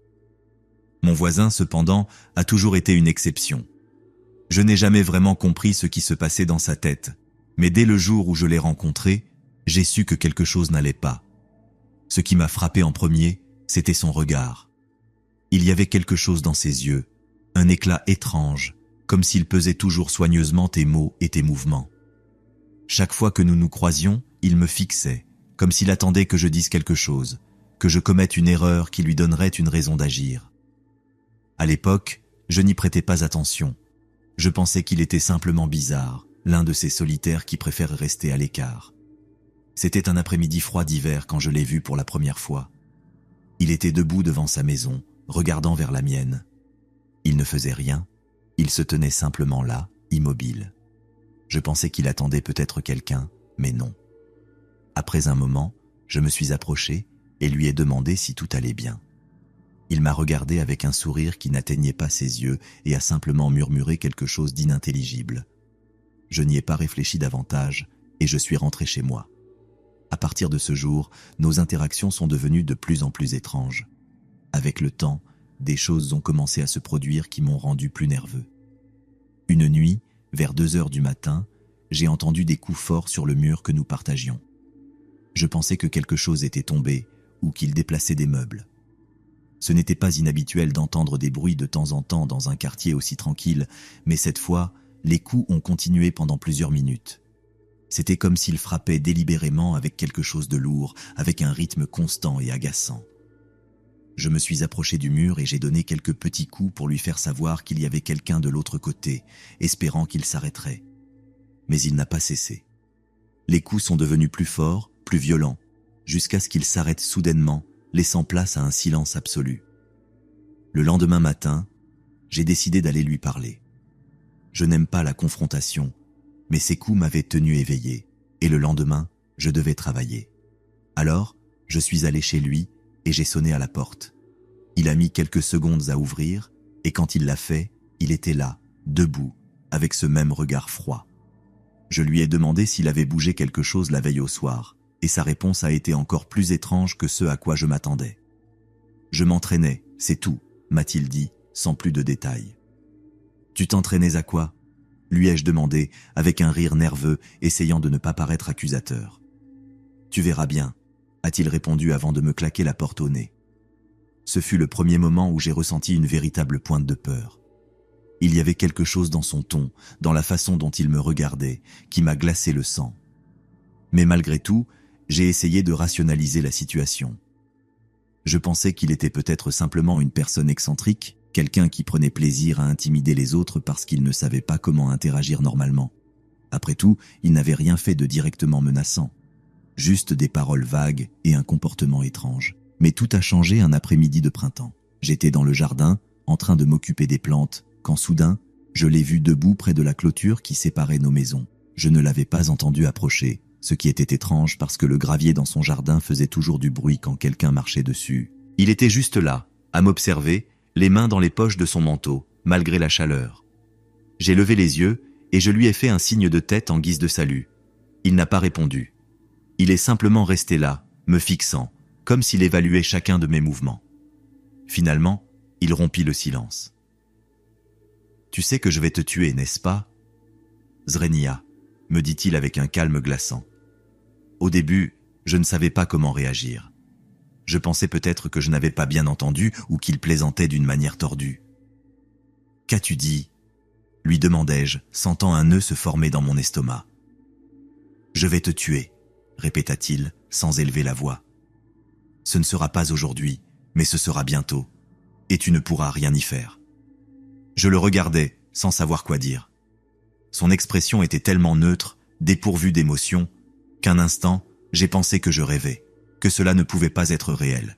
Mon voisin, cependant, a toujours été une exception. Je n'ai jamais vraiment compris ce qui se passait dans sa tête, mais dès le jour où je l'ai rencontré, j'ai su que quelque chose n'allait pas. Ce qui m'a frappé en premier, c'était son regard. Il y avait quelque chose dans ses yeux, un éclat étrange, comme s'il pesait toujours soigneusement tes mots et tes mouvements. Chaque fois que nous nous croisions, il me fixait, comme s'il attendait que je dise quelque chose, que je commette une erreur qui lui donnerait une raison d'agir. À l'époque, je n'y prêtais pas attention. Je pensais qu'il était simplement bizarre, l'un de ces solitaires qui préfèrent rester à l'écart. C'était un après-midi froid d'hiver quand je l'ai vu pour la première fois. Il était debout devant sa maison, regardant vers la mienne. Il ne faisait rien, il se tenait simplement là, immobile. Je pensais qu'il attendait peut-être quelqu'un, mais non. Après un moment, je me suis approché et lui ai demandé si tout allait bien. Il m'a regardé avec un sourire qui n'atteignait pas ses yeux et a simplement murmuré quelque chose d'inintelligible. Je n'y ai pas réfléchi davantage et je suis rentré chez moi. À partir de ce jour, nos interactions sont devenues de plus en plus étranges. Avec le temps, des choses ont commencé à se produire qui m'ont rendu plus nerveux. Une nuit, vers 2 heures du matin, j'ai entendu des coups forts sur le mur que nous partagions. Je pensais que quelque chose était tombé ou qu'il déplaçait des meubles. Ce n'était pas inhabituel d'entendre des bruits de temps en temps dans un quartier aussi tranquille, mais cette fois, les coups ont continué pendant plusieurs minutes. C'était comme s'il frappait délibérément avec quelque chose de lourd, avec un rythme constant et agaçant. Je me suis approché du mur et j'ai donné quelques petits coups pour lui faire savoir qu'il y avait quelqu'un de l'autre côté, espérant qu'il s'arrêterait. Mais il n'a pas cessé. Les coups sont devenus plus forts, plus violents, jusqu'à ce qu'il s'arrête soudainement, laissant place à un silence absolu. Le lendemain matin, j'ai décidé d'aller lui parler. Je n'aime pas la confrontation, mais ces coups m'avaient tenu éveillé, et le lendemain, je devais travailler. Alors, je suis allé chez lui et j'ai sonné à la porte. Il a mis quelques secondes à ouvrir, et quand il l'a fait, il était là, debout, avec ce même regard froid. Je lui ai demandé s'il avait bougé quelque chose la veille au soir, et sa réponse a été encore plus étrange que ce à quoi je m'attendais. « Je m'entraînais, c'est tout », m'a-t-il dit, sans plus de détails. « Tu t'entraînais à quoi ?» lui ai-je demandé, avec un rire nerveux, essayant de ne pas paraître accusateur. « Tu verras bien », a-t-il répondu avant de me claquer la porte au nez. Ce fut le premier moment où j'ai ressenti une véritable pointe de peur. Il y avait quelque chose dans son ton, dans la façon dont il me regardait, qui m'a glacé le sang. Mais malgré tout, j'ai essayé de rationaliser la situation. Je pensais qu'il était peut-être simplement une personne excentrique, quelqu'un qui prenait plaisir à intimider les autres parce qu'il ne savait pas comment interagir normalement. Après tout, il n'avait rien fait de directement menaçant. Juste des paroles vagues et un comportement étrange. Mais tout a changé un après-midi de printemps. J'étais dans le jardin, en train de m'occuper des plantes, quand soudain, je l'ai vu debout près de la clôture qui séparait nos maisons. Je ne l'avais pas entendu approcher, ce qui était étrange parce que le gravier dans son jardin faisait toujours du bruit quand quelqu'un marchait dessus. Il était juste là, à m'observer, les mains dans les poches de son manteau, malgré la chaleur. J'ai levé les yeux et je lui ai fait un signe de tête en guise de salut. Il n'a pas répondu. Il est simplement resté là, me fixant, comme s'il évaluait chacun de mes mouvements. Finalement, il rompit le silence. « Tu sais que je vais te tuer, n'est-ce pas ?»« Zrenia » me dit-il avec un calme glaçant. Au début, je ne savais pas comment réagir. Je pensais peut-être que je n'avais pas bien entendu ou qu'il plaisantait d'une manière tordue. « Qu'as-tu dit ?» lui demandai-je, sentant un nœud se former dans mon estomac. « Je vais te tuer », répéta-t-il, sans élever la voix. « Ce ne sera pas aujourd'hui, mais ce sera bientôt, et tu ne pourras rien y faire. » Je le regardais, sans savoir quoi dire. Son expression était tellement neutre, dépourvue d'émotion, qu'un instant, j'ai pensé que je rêvais, que cela ne pouvait pas être réel.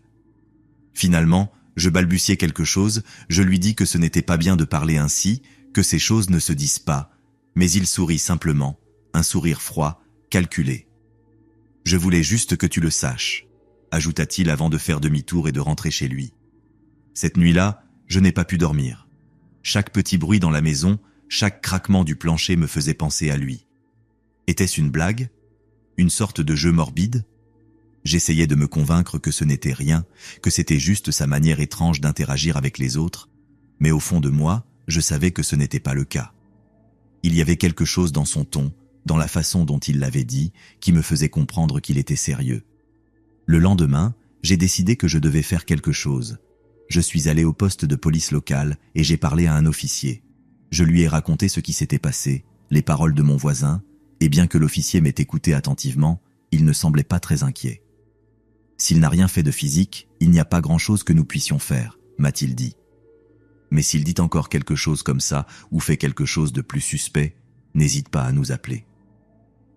Finalement, je balbutiai quelque chose, je lui dis que ce n'était pas bien de parler ainsi, que ces choses ne se disent pas, mais il sourit simplement, un sourire froid, calculé. « Je voulais juste que tu le saches », ajouta-t-il avant de faire demi-tour et de rentrer chez lui. Cette nuit-là, je n'ai pas pu dormir. Chaque petit bruit dans la maison, chaque craquement du plancher me faisait penser à lui. Était-ce une blague? Une sorte de jeu morbide? J'essayais de me convaincre que ce n'était rien, que c'était juste sa manière étrange d'interagir avec les autres, mais au fond de moi, je savais que ce n'était pas le cas. Il y avait quelque chose dans son ton, dans la façon dont il l'avait dit, qui me faisait comprendre qu'il était sérieux. Le lendemain, j'ai décidé que je devais faire quelque chose. Je suis allé au poste de police local et j'ai parlé à un officier. Je lui ai raconté ce qui s'était passé, les paroles de mon voisin, et bien que l'officier m'ait écouté attentivement, il ne semblait pas très inquiet. « S'il n'a rien fait de physique, il n'y a pas grand-chose que nous puissions faire », m'a-t-il dit. Mais s'il dit encore quelque chose comme ça ou fait quelque chose de plus suspect, n'hésite pas à nous appeler.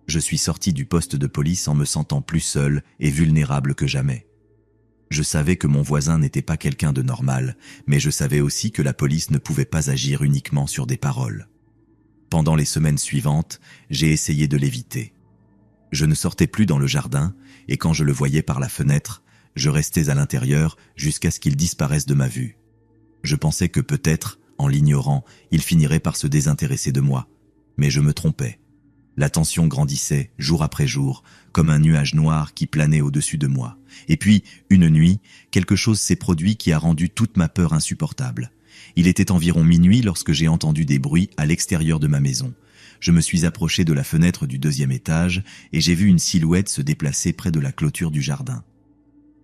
Je suis sorti du poste de police en me sentant plus seul et vulnérable que jamais. Je savais que mon voisin n'était pas quelqu'un de normal, mais je savais aussi que la police ne pouvait pas agir uniquement sur des paroles. Pendant les semaines suivantes, j'ai essayé de l'éviter. Je ne sortais plus dans le jardin, et quand je le voyais par la fenêtre, je restais à l'intérieur jusqu'à ce qu'il disparaisse de ma vue. Je pensais que peut-être, en l'ignorant, il finirait par se désintéresser de moi. Mais je me trompais. La tension grandissait, jour après jour, comme un nuage noir qui planait au-dessus de moi. Et puis, une nuit, quelque chose s'est produit qui a rendu toute ma peur insupportable. Il était environ minuit lorsque j'ai entendu des bruits à l'extérieur de ma maison. Je me suis approché de la fenêtre du 2e étage et j'ai vu une silhouette se déplacer près de la clôture du jardin.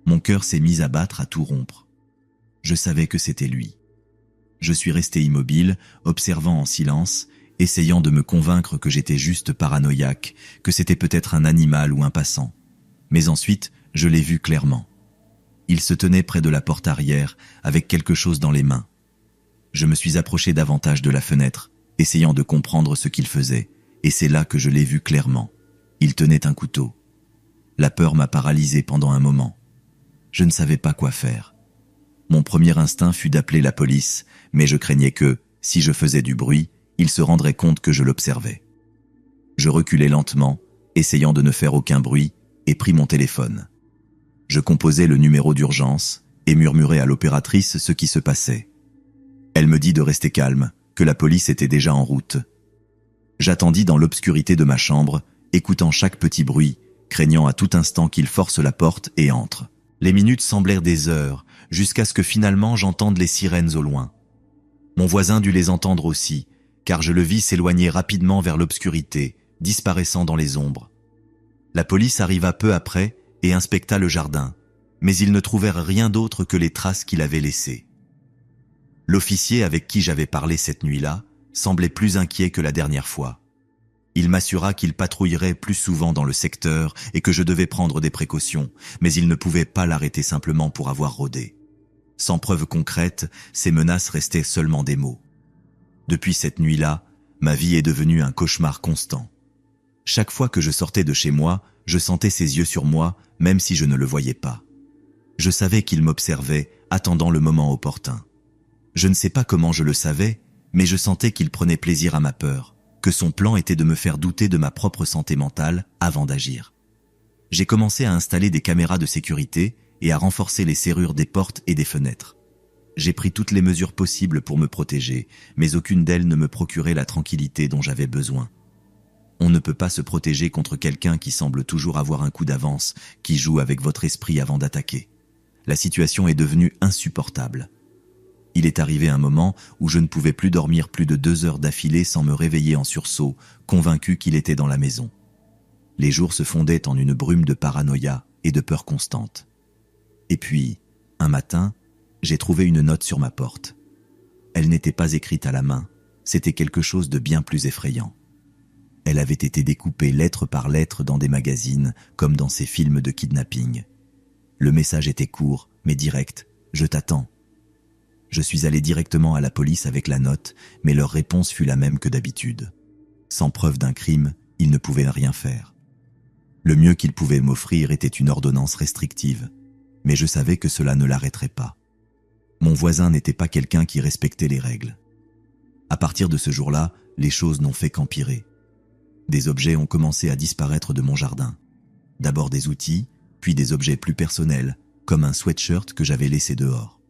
Mon cœur s'est mis à battre à tout rompre. Je savais que c'était lui. Je suis resté immobile, observant en silence, essayant de me convaincre que j'étais juste paranoïaque, que c'était peut-être un animal ou un passant. Mais ensuite, je l'ai vu clairement. Il se tenait près de la porte arrière, avec quelque chose dans les mains. Je me suis approché davantage de la fenêtre, essayant de comprendre ce qu'il faisait, et c'est là que je l'ai vu clairement. Il tenait un couteau. La peur m'a paralysé pendant un moment. Je ne savais pas quoi faire. Mon premier instinct fut d'appeler la police, mais je craignais que, si je faisais du bruit, il se rendrait compte que je l'observais. Je reculai lentement, essayant de ne faire aucun bruit, et pris mon téléphone. Je composai le numéro d'urgence et murmurai à l'opératrice ce qui se passait. Elle me dit de rester calme, que la police était déjà en route. J'attendis dans l'obscurité de ma chambre, écoutant chaque petit bruit, craignant à tout instant qu'il force la porte et entre. Les minutes semblèrent des heures, jusqu'à ce que finalement j'entende les sirènes au loin. Mon voisin dut les entendre aussi, car je le vis s'éloigner rapidement vers l'obscurité, disparaissant dans les ombres. La police arriva peu après et inspecta le jardin, mais ils ne trouvèrent rien d'autre que les traces qu'il avait laissées. L'officier avec qui j'avais parlé cette nuit-là semblait plus inquiet que la dernière fois. Il m'assura qu'il patrouillerait plus souvent dans le secteur et que je devais prendre des précautions, mais il ne pouvait pas l'arrêter simplement pour avoir rôdé. Sans preuve concrète, ces menaces restaient seulement des mots. Depuis cette nuit-là, ma vie est devenue un cauchemar constant. Chaque fois que je sortais de chez moi, je sentais ses yeux sur moi, même si je ne le voyais pas. Je savais qu'il m'observait, attendant le moment opportun. Je ne sais pas comment je le savais, mais je sentais qu'il prenait plaisir à ma peur, que son plan était de me faire douter de ma propre santé mentale avant d'agir. J'ai commencé à installer des caméras de sécurité et à renforcer les serrures des portes et des fenêtres. J'ai pris toutes les mesures possibles pour me protéger, mais aucune d'elles ne me procurait la tranquillité dont j'avais besoin. On ne peut pas se protéger contre quelqu'un qui semble toujours avoir un coup d'avance, qui joue avec votre esprit avant d'attaquer. La situation est devenue insupportable. Il est arrivé un moment où je ne pouvais plus dormir plus de 2 heures d'affilée sans me réveiller en sursaut, convaincu qu'il était dans la maison. Les jours se fondaient en une brume de paranoïa et de peur constante. Et puis, un matin, j'ai trouvé une note sur ma porte. Elle n'était pas écrite à la main, c'était quelque chose de bien plus effrayant. Elle avait été découpée lettre par lettre dans des magazines, comme dans ces films de kidnapping. Le message était court, mais direct. « Je t'attends ». Je suis allé directement à la police avec la note, mais leur réponse fut la même que d'habitude. Sans preuve d'un crime, ils ne pouvaient rien faire. Le mieux qu'ils pouvaient m'offrir était une ordonnance restrictive, mais je savais que cela ne l'arrêterait pas. Mon voisin n'était pas quelqu'un qui respectait les règles. À partir de ce jour-là, les choses n'ont fait qu'empirer. Des objets ont commencé à disparaître de mon jardin. D'abord des outils, puis des objets plus personnels, comme un sweatshirt que j'avais laissé dehors.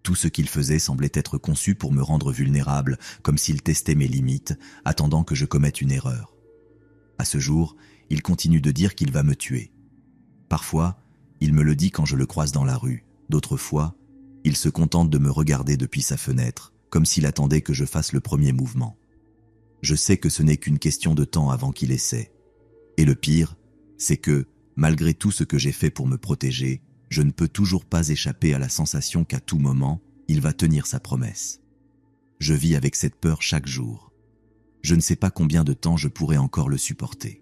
Tout ce qu'il faisait semblait être conçu pour me rendre vulnérable, comme s'il testait mes limites, attendant que je commette une erreur. À ce jour, il continue de dire qu'il va me tuer. Parfois, il me le dit quand je le croise dans la rue. D'autres fois, il se contente de me regarder depuis sa fenêtre, comme s'il attendait que je fasse le premier mouvement. Je sais que ce n'est qu'une question de temps avant qu'il essaie. Et le pire, c'est que, malgré tout ce que j'ai fait pour me protéger, je ne peux toujours pas échapper à la sensation qu'à tout moment, il va tenir sa promesse. Je vis avec cette peur chaque jour. Je ne sais pas combien de temps je pourrai encore le supporter.